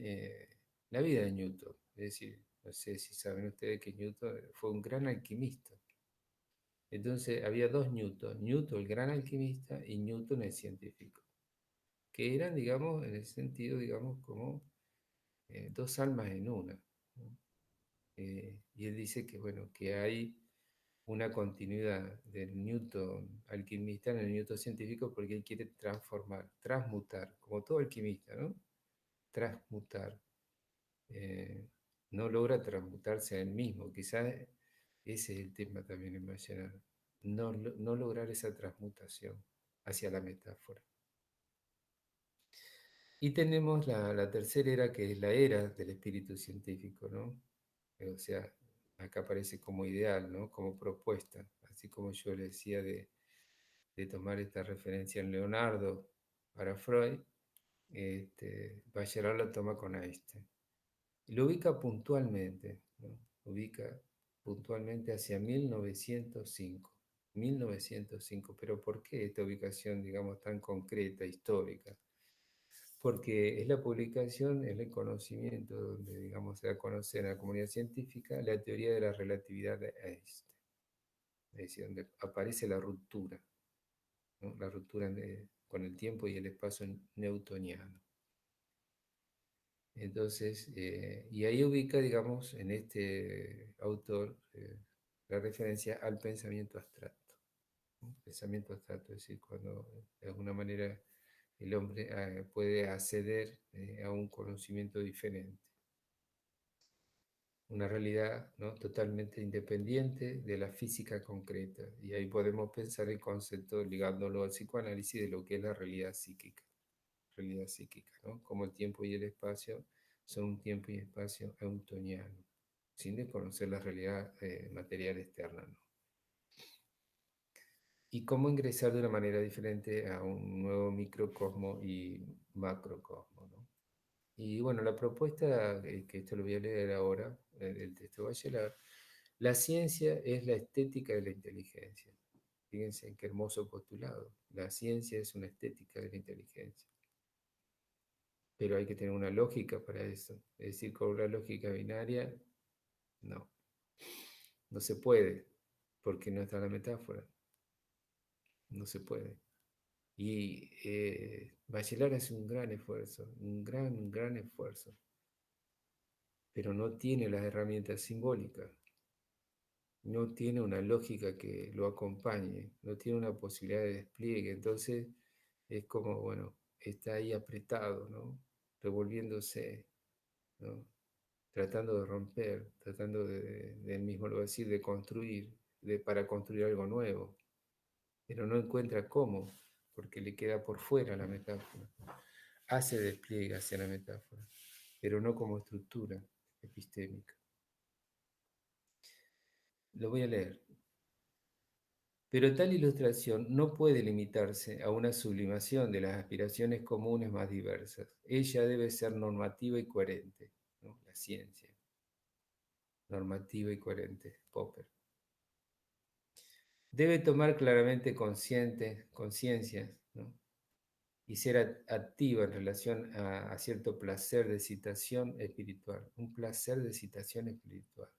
S1: la vida de Newton. Es decir, no sé si saben ustedes que Newton fue un gran alquimista. Entonces había dos Newton, Newton el gran alquimista y Newton el científico, que eran, digamos, en el sentido, digamos, como dos almas en una, ¿no? Y él dice que, bueno, que hay una continuidad del Newton alquimista en el Newton científico, porque él quiere transformar, transmutar, como todo alquimista, ¿no? Transmutar. eh, no logra transmutarse a él mismo, quizás ese es el tema también en Vallenar, no lograr esa transmutación hacia la metáfora. Y tenemos la tercera era, que es la era del espíritu científico, ¿no? O sea, acá aparece como ideal, ¿no? Como propuesta, así como yo le decía de tomar esta referencia en Leonardo para Freud, Bachelard lo toma con Einstein. Y lo ubica puntualmente, ¿no? Ubica puntualmente hacia 1905. 1905. Pero ¿por qué esta ubicación, digamos, tan concreta, histórica? Porque es la publicación, es el conocimiento donde, digamos, se da a conocer en la comunidad científica la teoría de la relatividad de Einstein. Es decir, donde aparece la ruptura, ¿no? La ruptura con el tiempo y el espacio newtoniano. Entonces, y ahí ubica, digamos, en este autor la referencia al pensamiento abstracto, ¿no? Pensamiento abstracto, es decir, cuando de alguna manera el hombre puede acceder a un conocimiento diferente, una realidad, ¿no? Totalmente independiente de la física concreta. Y ahí podemos pensar el concepto ligándolo al psicoanálisis de lo que es la realidad psíquica, ¿no? Como el tiempo y el espacio son un tiempo y espacio newtoniano, sin desconocer la realidad material externa, ¿no? Y cómo ingresar de una manera diferente a un nuevo microcosmo y macrocosmo, ¿no? Y bueno, la propuesta, que esto lo voy a leer ahora, el texto va a llegar, la ciencia es la estética de la inteligencia. Fíjense qué hermoso postulado. La ciencia es una estética de la inteligencia. Pero hay que tener una lógica para eso. Es decir, con una lógica binaria, no, no se puede, porque no está la metáfora, no se puede. Y Bachelard hace un gran esfuerzo, un gran esfuerzo, pero no tiene las herramientas simbólicas, no tiene una lógica que lo acompañe, no tiene una posibilidad de despliegue, entonces es como, bueno, está ahí apretado, ¿no? Revolviéndose, ¿no? Tratando de romper, tratando de mismo lo decir, de construir, para construir algo nuevo, pero no encuentra cómo, porque le queda por fuera la metáfora. Hace despliegue hacia la metáfora, pero no como estructura epistémica. Lo voy a leer. Pero tal ilustración no puede limitarse a una sublimación de las aspiraciones comunes más diversas. Ella debe ser normativa y coherente, ¿no? La ciencia, normativa y coherente, Popper. Debe tomar claramente conciencia, ¿no? Y ser activa en relación a cierto placer de citación espiritual, un placer de citación espiritual,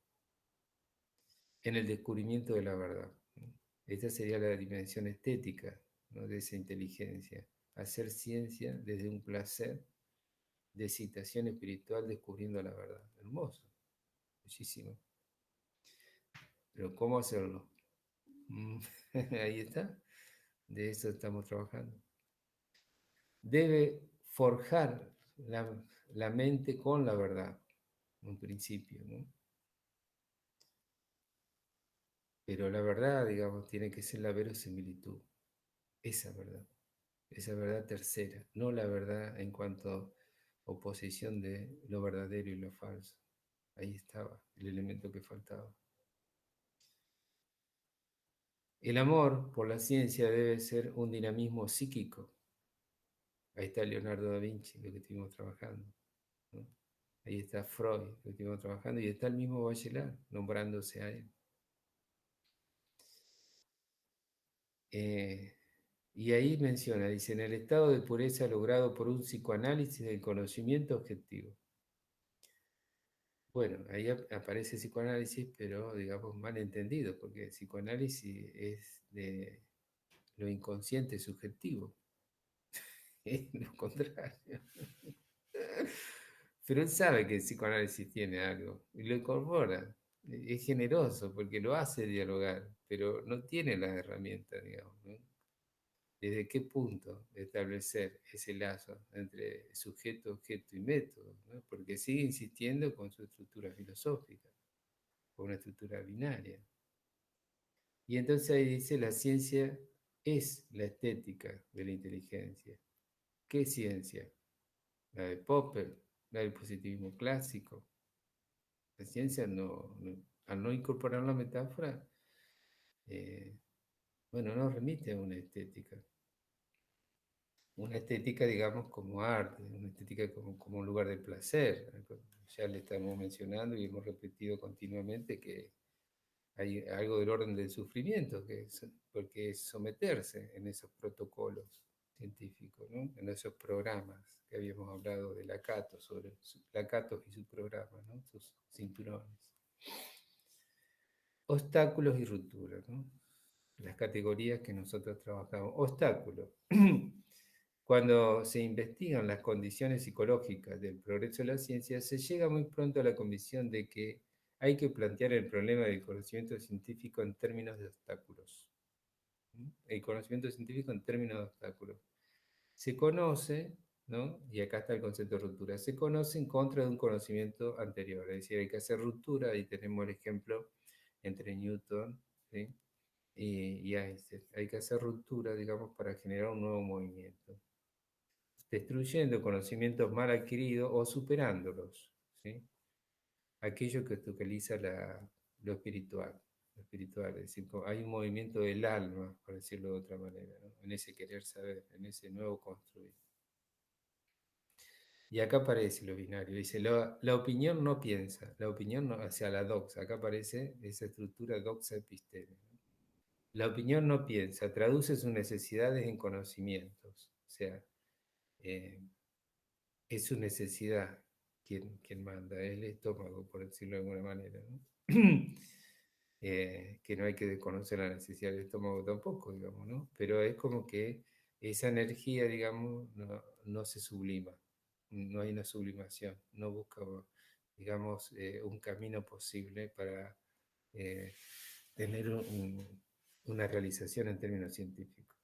S1: en el descubrimiento de la verdad, ¿no? Esta sería la dimensión estética, ¿no? De esa inteligencia, hacer ciencia desde un placer de citación espiritual descubriendo la verdad. Hermoso, muchísimo. Pero ¿cómo hacerlo? Mm, Ahí está, de eso estamos trabajando. Debe forjar la mente con la verdad, en principio, ¿no? Pero la verdad, digamos, tiene que ser la verosimilitud, esa verdad tercera, no la verdad en cuanto a oposición de lo verdadero y lo falso. Ahí estaba el elemento que faltaba. El amor por la ciencia debe ser un dinamismo psíquico. Ahí está Leonardo da Vinci, lo que estuvimos trabajando, ¿no? Ahí está Freud, lo que estuvimos trabajando, y está el mismo Bachelard, nombrándose a él. Eh, y ahí menciona, dice, en el estado de pureza logrado por un psicoanálisis del conocimiento objetivo. Bueno, ahí aparece psicoanálisis, pero digamos mal entendido, porque el psicoanálisis es de lo inconsciente subjetivo, es lo contrario. Pero él sabe que el psicoanálisis tiene algo y lo incorpora. Es generoso porque lo hace dialogar, pero no tiene las herramientas, digamos, ¿no? ¿Desde qué punto establecer ese lazo entre sujeto, objeto y método, ¿no? Porque sigue insistiendo con su estructura filosófica, con una estructura binaria. Y entonces ahí dice, la ciencia es la estética de la inteligencia. ¿Qué ciencia? La de Popper, la del positivismo clásico. La ciencia al no incorporar la metáfora, eh, bueno, no remite a una estética, digamos, como arte, una estética como un lugar de placer. Ya le estamos mencionando y hemos repetido continuamente que hay algo del orden del sufrimiento, porque es someterse en esos protocolos científicos, ¿no? En esos programas que habíamos hablado de Lakatos, sobre Lakatos y su programa, ¿no? Sus cinturones. Obstáculos y rupturas, ¿no? Las categorías que nosotros trabajamos. Obstáculos. Cuando se investigan las condiciones psicológicas del progreso de la ciencia, se llega muy pronto a la convicción de que hay que plantear el problema del conocimiento científico en términos de obstáculos. El conocimiento científico en términos de obstáculos. Se conoce, ¿no? Y acá está el concepto de ruptura, se conoce en contra de un conocimiento anterior, es decir, hay que hacer ruptura, ahí tenemos el ejemplo entre Newton, ¿sí? Y Einstein. Hay que hacer ruptura, digamos, para generar un nuevo movimiento, destruyendo conocimientos mal adquiridos o superándolos, ¿sí? Aquello que utiliza lo espiritual, lo espiritual, es decir, hay un movimiento del alma, por decirlo de otra manera, ¿no? En ese querer saber, en ese nuevo construir. Y acá aparece lo binario, dice, la opinión no piensa, la opinión no, o sea, la doxa, acá aparece esa estructura doxa episteme, ¿no? La opinión no piensa, traduce sus necesidades en conocimientos, o sea, eh, es su necesidad quien manda, es el estómago, por decirlo de alguna manera, ¿no? Que no hay que desconocer la necesidad del estómago tampoco, digamos, ¿no? Pero es como que esa energía, digamos, no se sublima, no hay una sublimación, no busca, digamos, un camino posible para eh, tener una realización en términos científicos.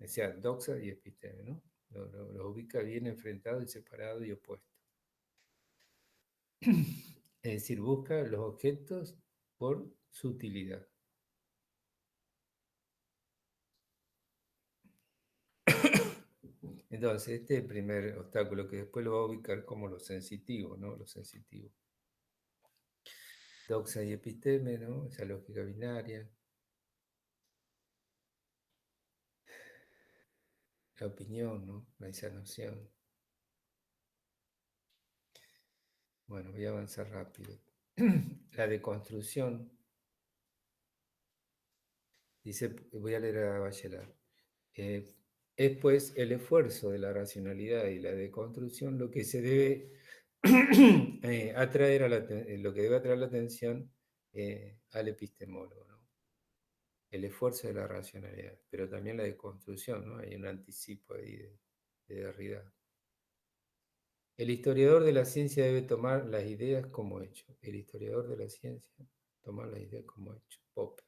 S1: O sea, doxa y episteme, ¿no? Lo ubica bien enfrentado y separado y opuesto. Es decir, busca los objetos por su utilidad. Entonces, este es el primer obstáculo que después lo va a ubicar como lo sensitivo, ¿no? Lo sensitivo. Doxa y episteme, ¿no? Esa lógica binaria. La opinión, ¿no? Esa noción. Bueno, voy a avanzar rápido. La deconstrucción, dice, voy a leer a Bachelard. Eh, es pues el esfuerzo de la racionalidad y la deconstrucción lo que se debe atraer lo que debe atraer la atención al epistemólogo, ¿no? El esfuerzo de la racionalidad, pero también la deconstrucción, ¿no? Hay un anticipo ahí de Derrida. El historiador de la ciencia debe tomar las ideas como hecho. El historiador de la ciencia tomar las ideas como hecho. Popper.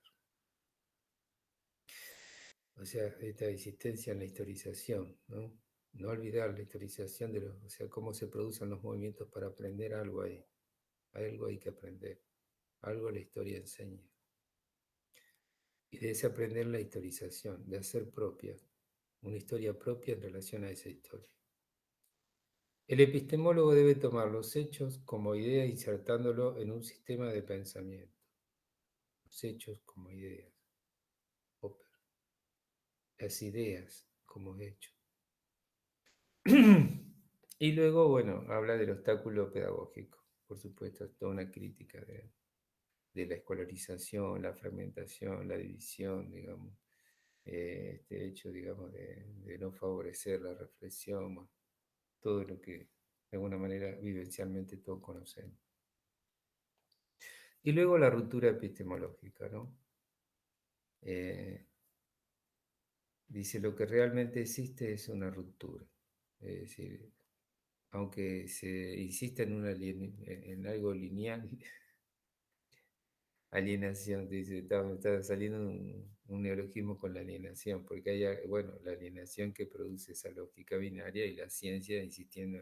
S1: O sea, esta existencia en la historización, ¿no? No olvidar la historización o sea, cómo se producen los movimientos para aprender algo ahí. Algo hay que aprender. Algo la historia enseña. Y de ese aprender la historización, de hacer propia, una historia propia en relación a esa historia. El epistemólogo debe tomar los hechos como idea insertándolo en un sistema de pensamiento. Los hechos como ideas. Popper. Las ideas como hechos. Y luego, bueno, habla del obstáculo pedagógico. Por supuesto, es toda una crítica de la escolarización, la fragmentación, la división, digamos, este hecho, digamos, de no favorecer la reflexión, bueno, todo lo que de alguna manera vivencialmente todos conocemos. Y luego la ruptura epistemológica, ¿no? Eh, dice, lo que realmente existe es una ruptura. Es decir, aunque se insista en algo lineal, alienación, dice, está saliendo un neologismo con la alienación, porque hay, bueno, la alienación que produce esa lógica binaria y la ciencia insistiendo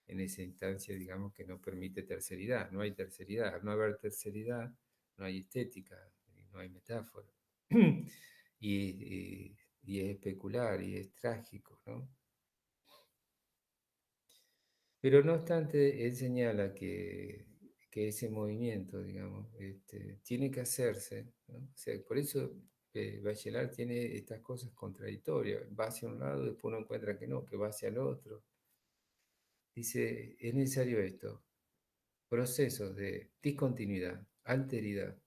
S1: en esa instancia, digamos, que no permite terceridad. No hay terceridad. Al no haber terceridad, no hay estética, no hay metáfora. Y es especular y es trágico, ¿no? Pero no obstante, él señala que ese movimiento, digamos, tiene que hacerse, ¿no? O sea, por eso Bachelard tiene estas cosas contradictorias, va hacia un lado, después uno encuentra que no, que va hacia el otro. Dice, es necesario esto, procesos de discontinuidad, alteridad,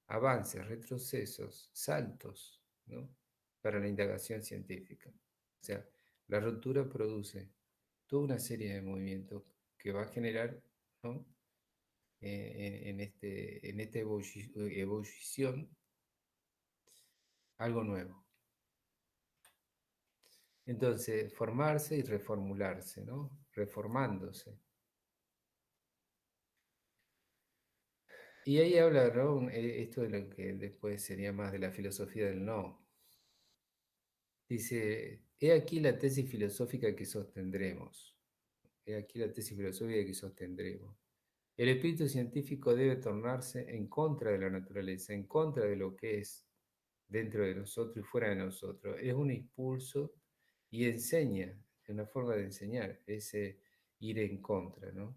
S1: avances, retrocesos, saltos, ¿no? Para la indagación científica. O sea, la ruptura produce toda una serie de movimientos que va a generar, ¿no? En esta ebullición algo nuevo. Entonces, formarse y reformularse, ¿no? Reformándose. Y ahí habla, ¿no? Esto de lo que después sería más de la filosofía del no. Dice, he aquí la tesis filosófica que sostendremos. He aquí la tesis filosófica que sostendremos. El espíritu científico debe tornarse en contra de la naturaleza, en contra de lo que es dentro de nosotros y fuera de nosotros. Es un impulso y enseña, es una forma de enseñar, ese ir en contra, ¿no?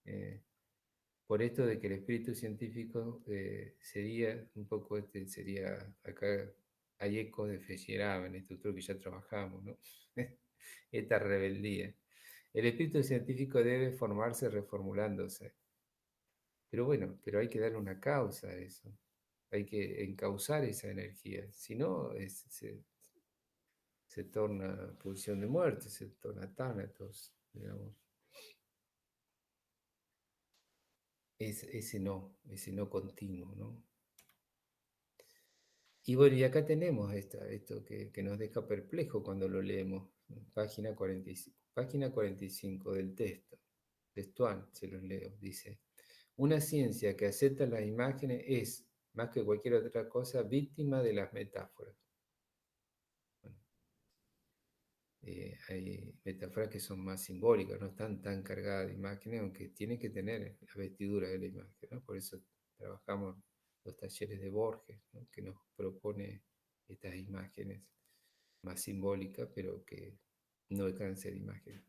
S1: Eh, por esto de que el espíritu científico sería un poco sería acá hay ecos de Feyerabend, en este otro que ya trabajamos, ¿no? Esta rebeldía. El espíritu científico debe formarse reformulándose. Pero bueno, pero hay que darle una causa a eso. Hay que encauzar esa energía. Si no, se torna pulsión de muerte, se torna tánatos, digamos. Ese no continuo, ¿no? Y bueno, y acá tenemos esto que nos deja perplejo cuando lo leemos. Página 45, página 45 del texto. Textual, se los leo. Dice, una ciencia que acepta las imágenes es, más que cualquier otra cosa, víctima de las metáforas. Bueno, hay metáforas que son más simbólicas, no están tan cargadas de imágenes, aunque tienen que tener la vestidura de la imagen, ¿no? Por eso trabajamos los talleres de Borges, ¿no? Que nos propone estas imágenes más simbólicas, pero que no dejan de ser imágenes.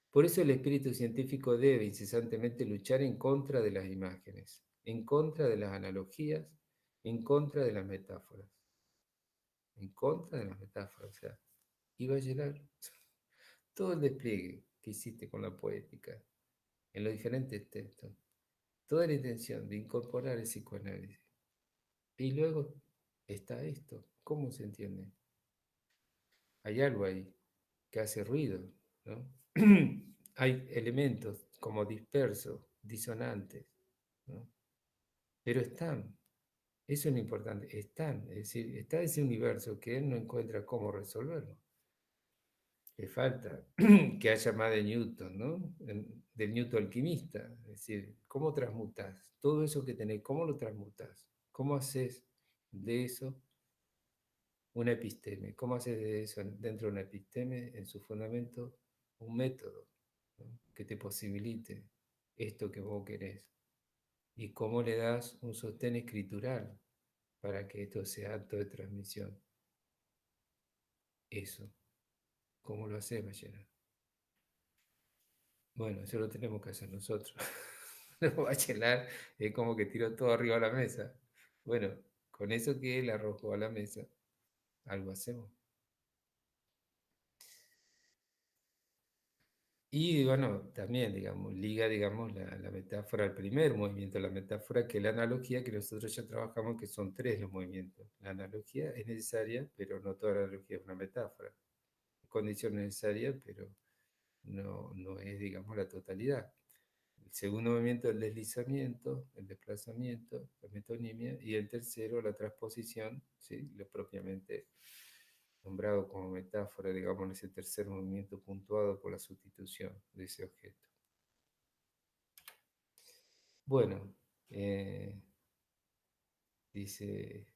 S1: Por eso el espíritu científico debe incesantemente luchar en contra de las imágenes, en contra de las analogías, en contra de las metáforas, en contra de las metáforas. O sea, iba a llenar todo el despliegue que hiciste con la poética, en los diferentes textos, toda la intención de incorporar el psicoanálisis. Y luego está esto. ¿Cómo se entiende? Hay algo ahí que hace ruido, ¿no? Hay elementos como dispersos, disonantes, ¿no? Pero están, eso es lo importante, están, es decir, está ese universo que él no encuentra cómo resolverlo. Le falta que haya más de Newton, ¿no? Del Newton alquimista, es decir, ¿cómo transmutas? Todo eso que tenés, ¿cómo lo transmutas? ¿Cómo haces de eso una episteme? ¿Cómo haces de eso dentro de una episteme, en su fundamento, un método, ¿no? Que te posibilite esto que vos querés? ¿Y cómo le das un sostén escritural para que esto sea acto de transmisión? Eso, ¿cómo lo haces, Ballena? Bueno, eso lo tenemos que hacer nosotros. No, Bachelard es como que tiró todo arriba a la mesa. Bueno, con eso que él arrojó a la mesa, algo hacemos. Y bueno, también, digamos, liga, digamos, la metáfora al primer movimiento, la metáfora que la analogía que nosotros ya trabajamos, que son tres los movimientos. La analogía es necesaria, pero no toda la analogía es una metáfora. Es condición necesaria, pero no es, digamos, la totalidad. El segundo movimiento, el deslizamiento, el desplazamiento, la metonimia, y el tercero, la transposición, ¿sí? Lo propiamente nombrado como metáfora, digamos, ese tercer movimiento puntuado por la sustitución de ese objeto. Bueno, dice,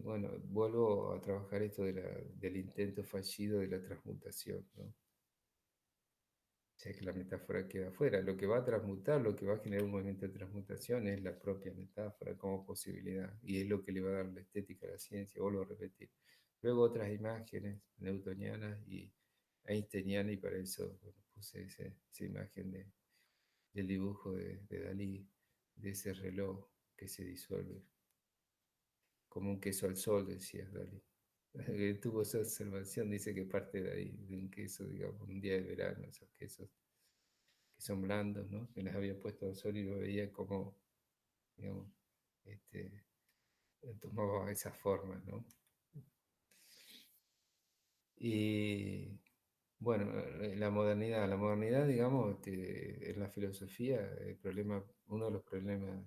S1: bueno, vuelvo a trabajar esto del intento fallido de la transmutación, ¿no? O sea que la metáfora queda fuera. Lo que va a transmutar, lo que va a generar un movimiento de transmutación es la propia metáfora como posibilidad. Y es lo que le va a dar la estética a la ciencia, vuelvo a repetir. Luego otras imágenes newtonianas y einsteinianas, y para eso bueno, puse esa imagen del dibujo de Dalí, de ese reloj que se disuelve como un queso al sol, decía Dalí. Que tuvo esa observación, dice que parte de ahí, de un queso, digamos, un día de verano, esos quesos que son blandos, ¿no? Que les había puesto al sol y lo veía como, digamos, este, tomaba esa forma, ¿no? Y bueno, la modernidad, digamos, en la filosofía, el problema, uno de los problemas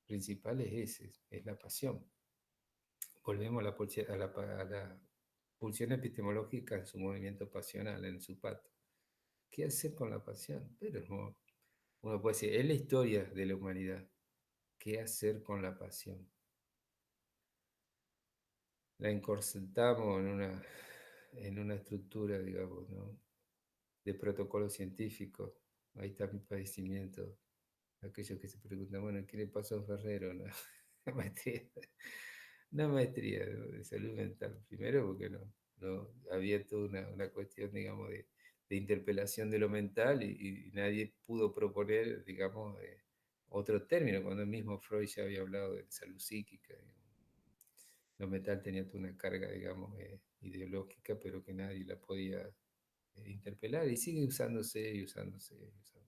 S1: principales es la pasión. Volvemos a a la pulsión epistemológica en su movimiento pasional, en su pato. ¿Qué hacer con la pasión? Pero no, uno puede decir, es la historia de la humanidad. ¿Qué hacer con la pasión? La encorsetamos en una estructura, digamos, ¿no? De protocolo científico. Ahí está mi padecimiento. Aquellos que se preguntan, bueno, ¿qué le pasó a Ferrero? ¿No? Una maestría, una maestría de salud mental. Primero porque no había toda una cuestión, digamos, de interpelación de lo mental y nadie pudo proponer, digamos, otro término, cuando el mismo Freud ya había hablado de salud psíquica. Lo mental tenía toda una carga, digamos, ideológica, pero que nadie la podía interpelar y sigue usándose y usándose y usándose.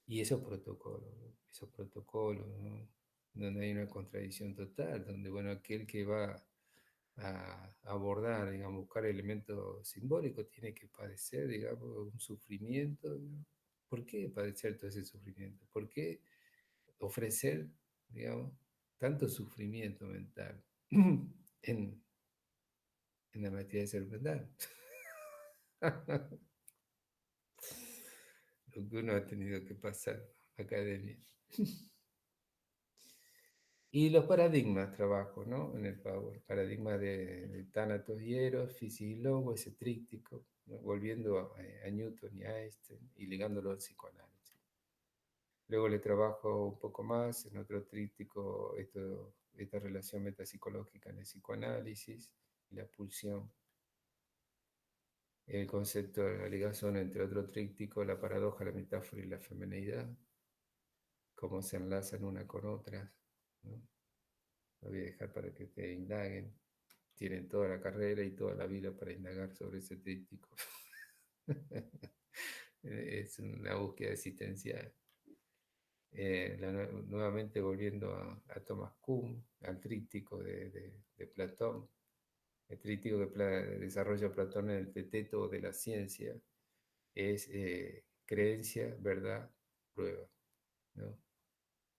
S1: Y esos protocolos, ¿no? Donde hay una contradicción total, donde, bueno, aquel que va a abordar, digamos, buscar elementos simbólicos, tiene que padecer, digamos, un sufrimiento, ¿no? ¿Por qué padecer todo ese sufrimiento? ¿Por qué ofrecer, digamos, tanto sufrimiento mental en, en la materia de salud mental? Lo que uno ha tenido que pasar, academia. Y los paradigmas trabajo, ¿no? En el Power. Paradigma de Tánatos y Eros, Física y Logo, ese tríptico, ¿no? Volviendo a Newton y a Einstein y ligándolo al psicoanálisis. Luego le trabajo un poco más en otro tríptico, esta relación metapsicológica en el psicoanálisis y la pulsión. El concepto de la ligación entre otro tríptico, la paradoja, la metáfora y la feminidad, cómo se enlazan una con otras, ¿no? Lo voy a dejar para que te indaguen. Tienen toda la carrera y toda la vida para indagar sobre ese tríptico. Es una búsqueda existencial. Nuevamente volviendo a Thomas Kuhn, al tríptico de Platón, el tríptico que desarrolla Platón en el Teteto de la ciencia, es creencia, verdad, prueba, ¿no?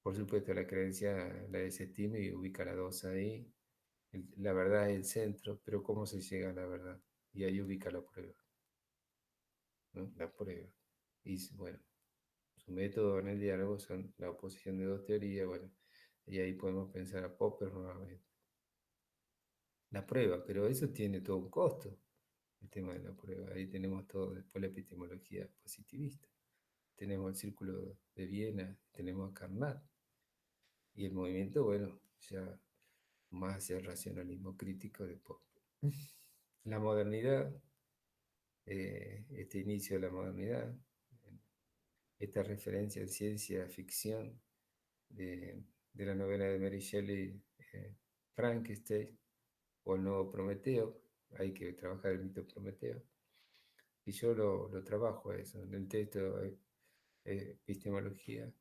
S1: Por supuesto, la creencia la desestima y ubica la dos ahí. La verdad es el centro, pero ¿cómo se llega a la verdad? Y ahí ubica la prueba, ¿no? La prueba. Y bueno, su método en el diálogo son la oposición de dos teorías, bueno, y ahí podemos pensar a Popper nuevamente. La prueba, pero eso tiene todo un costo, el tema de la prueba. Ahí tenemos todo, después la epistemología positivista. Tenemos el círculo de Viena, tenemos a Carnot, y el movimiento, bueno, ya más hacia el racionalismo crítico de Popper. La modernidad, este inicio de la modernidad, esta referencia en ciencia ficción de la novela de Mary Shelley, Frankenstein, o el nuevo Prometeo, hay que trabajar el mito Prometeo, y yo lo trabajo eso, en el texto Epistemología,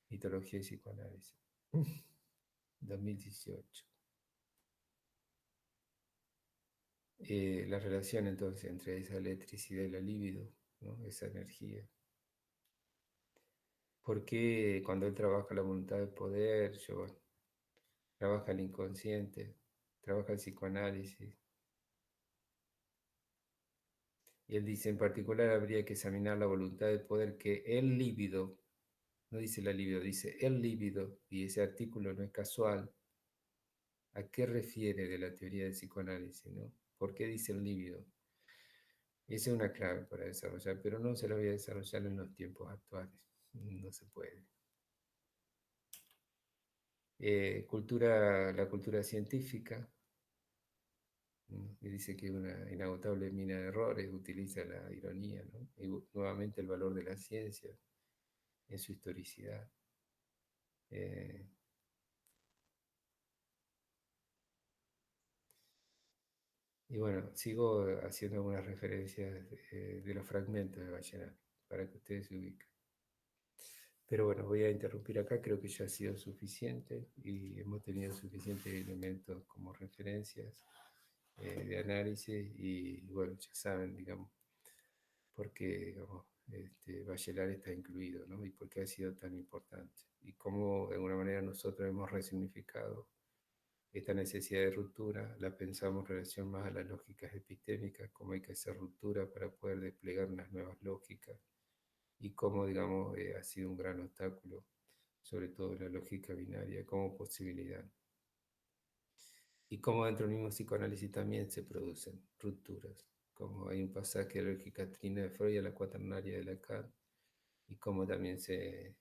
S1: Mitología y Psicoanálisis, 2018. La relación entonces entre esa electricidad y la libido, ¿no? Esa energía. Porque cuando él trabaja la voluntad de poder, yo trabaja el inconsciente, trabaja el psicoanálisis. Y él dice, en particular habría que examinar la voluntad de poder que el líbido, no dice la libido, dice el líbido, y ese artículo no es casual. ¿A qué refiere de la teoría del psicoanálisis, no? ¿Por qué dice el líbido? Esa es una clave para desarrollar, pero no se la voy a desarrollar en los tiempos actuales. No se puede. La cultura científica, y dice que es una inagotable mina de errores, utiliza la ironía, ¿no? Y nuevamente el valor de la ciencia en su historicidad. Eh, Y bueno, sigo haciendo algunas referencias de los fragmentos de Vallenar, para que ustedes se ubiquen. Pero bueno, voy a interrumpir acá, creo que ya ha sido suficiente y hemos tenido suficientes elementos como referencias de análisis y bueno, ya saben, digamos, por qué, digamos, Bachelard está incluido, ¿no? Y por qué ha sido tan importante. Y cómo de alguna manera nosotros hemos resignificado esta necesidad de ruptura, la pensamos en relación más a las lógicas epistémicas, cómo hay que hacer ruptura para poder desplegar unas nuevas lógicas y cómo, digamos, ha sido un gran obstáculo, sobre todo la lógica binaria, como posibilidad. Y cómo dentro del mismo psicoanálisis también se producen rupturas, como hay un pasaje de la lógica trina de Freud a la cuaternaria de Lacan, y cómo también se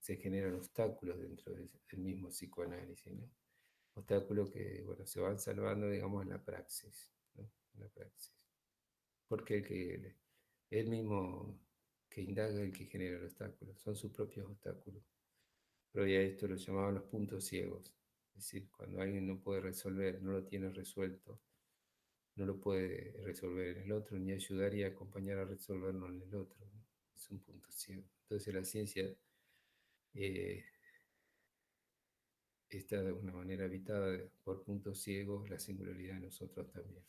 S1: generan obstáculos dentro del mismo psicoanálisis, ¿no? Obstáculos que, bueno, se van salvando, digamos, en la praxis, ¿no? En la praxis. Porque el mismo que indaga el que genera el obstáculo, son sus propios obstáculos. Pero ya esto lo llamaban los puntos ciegos. Es decir, cuando alguien no puede resolver, no lo tiene resuelto, no lo puede resolver en el otro, ni ayudar y acompañar a resolverlo en el otro, ¿no? Es un punto ciego. Entonces la ciencia eh, está de una manera habitada por puntos ciegos, la singularidad de nosotros también.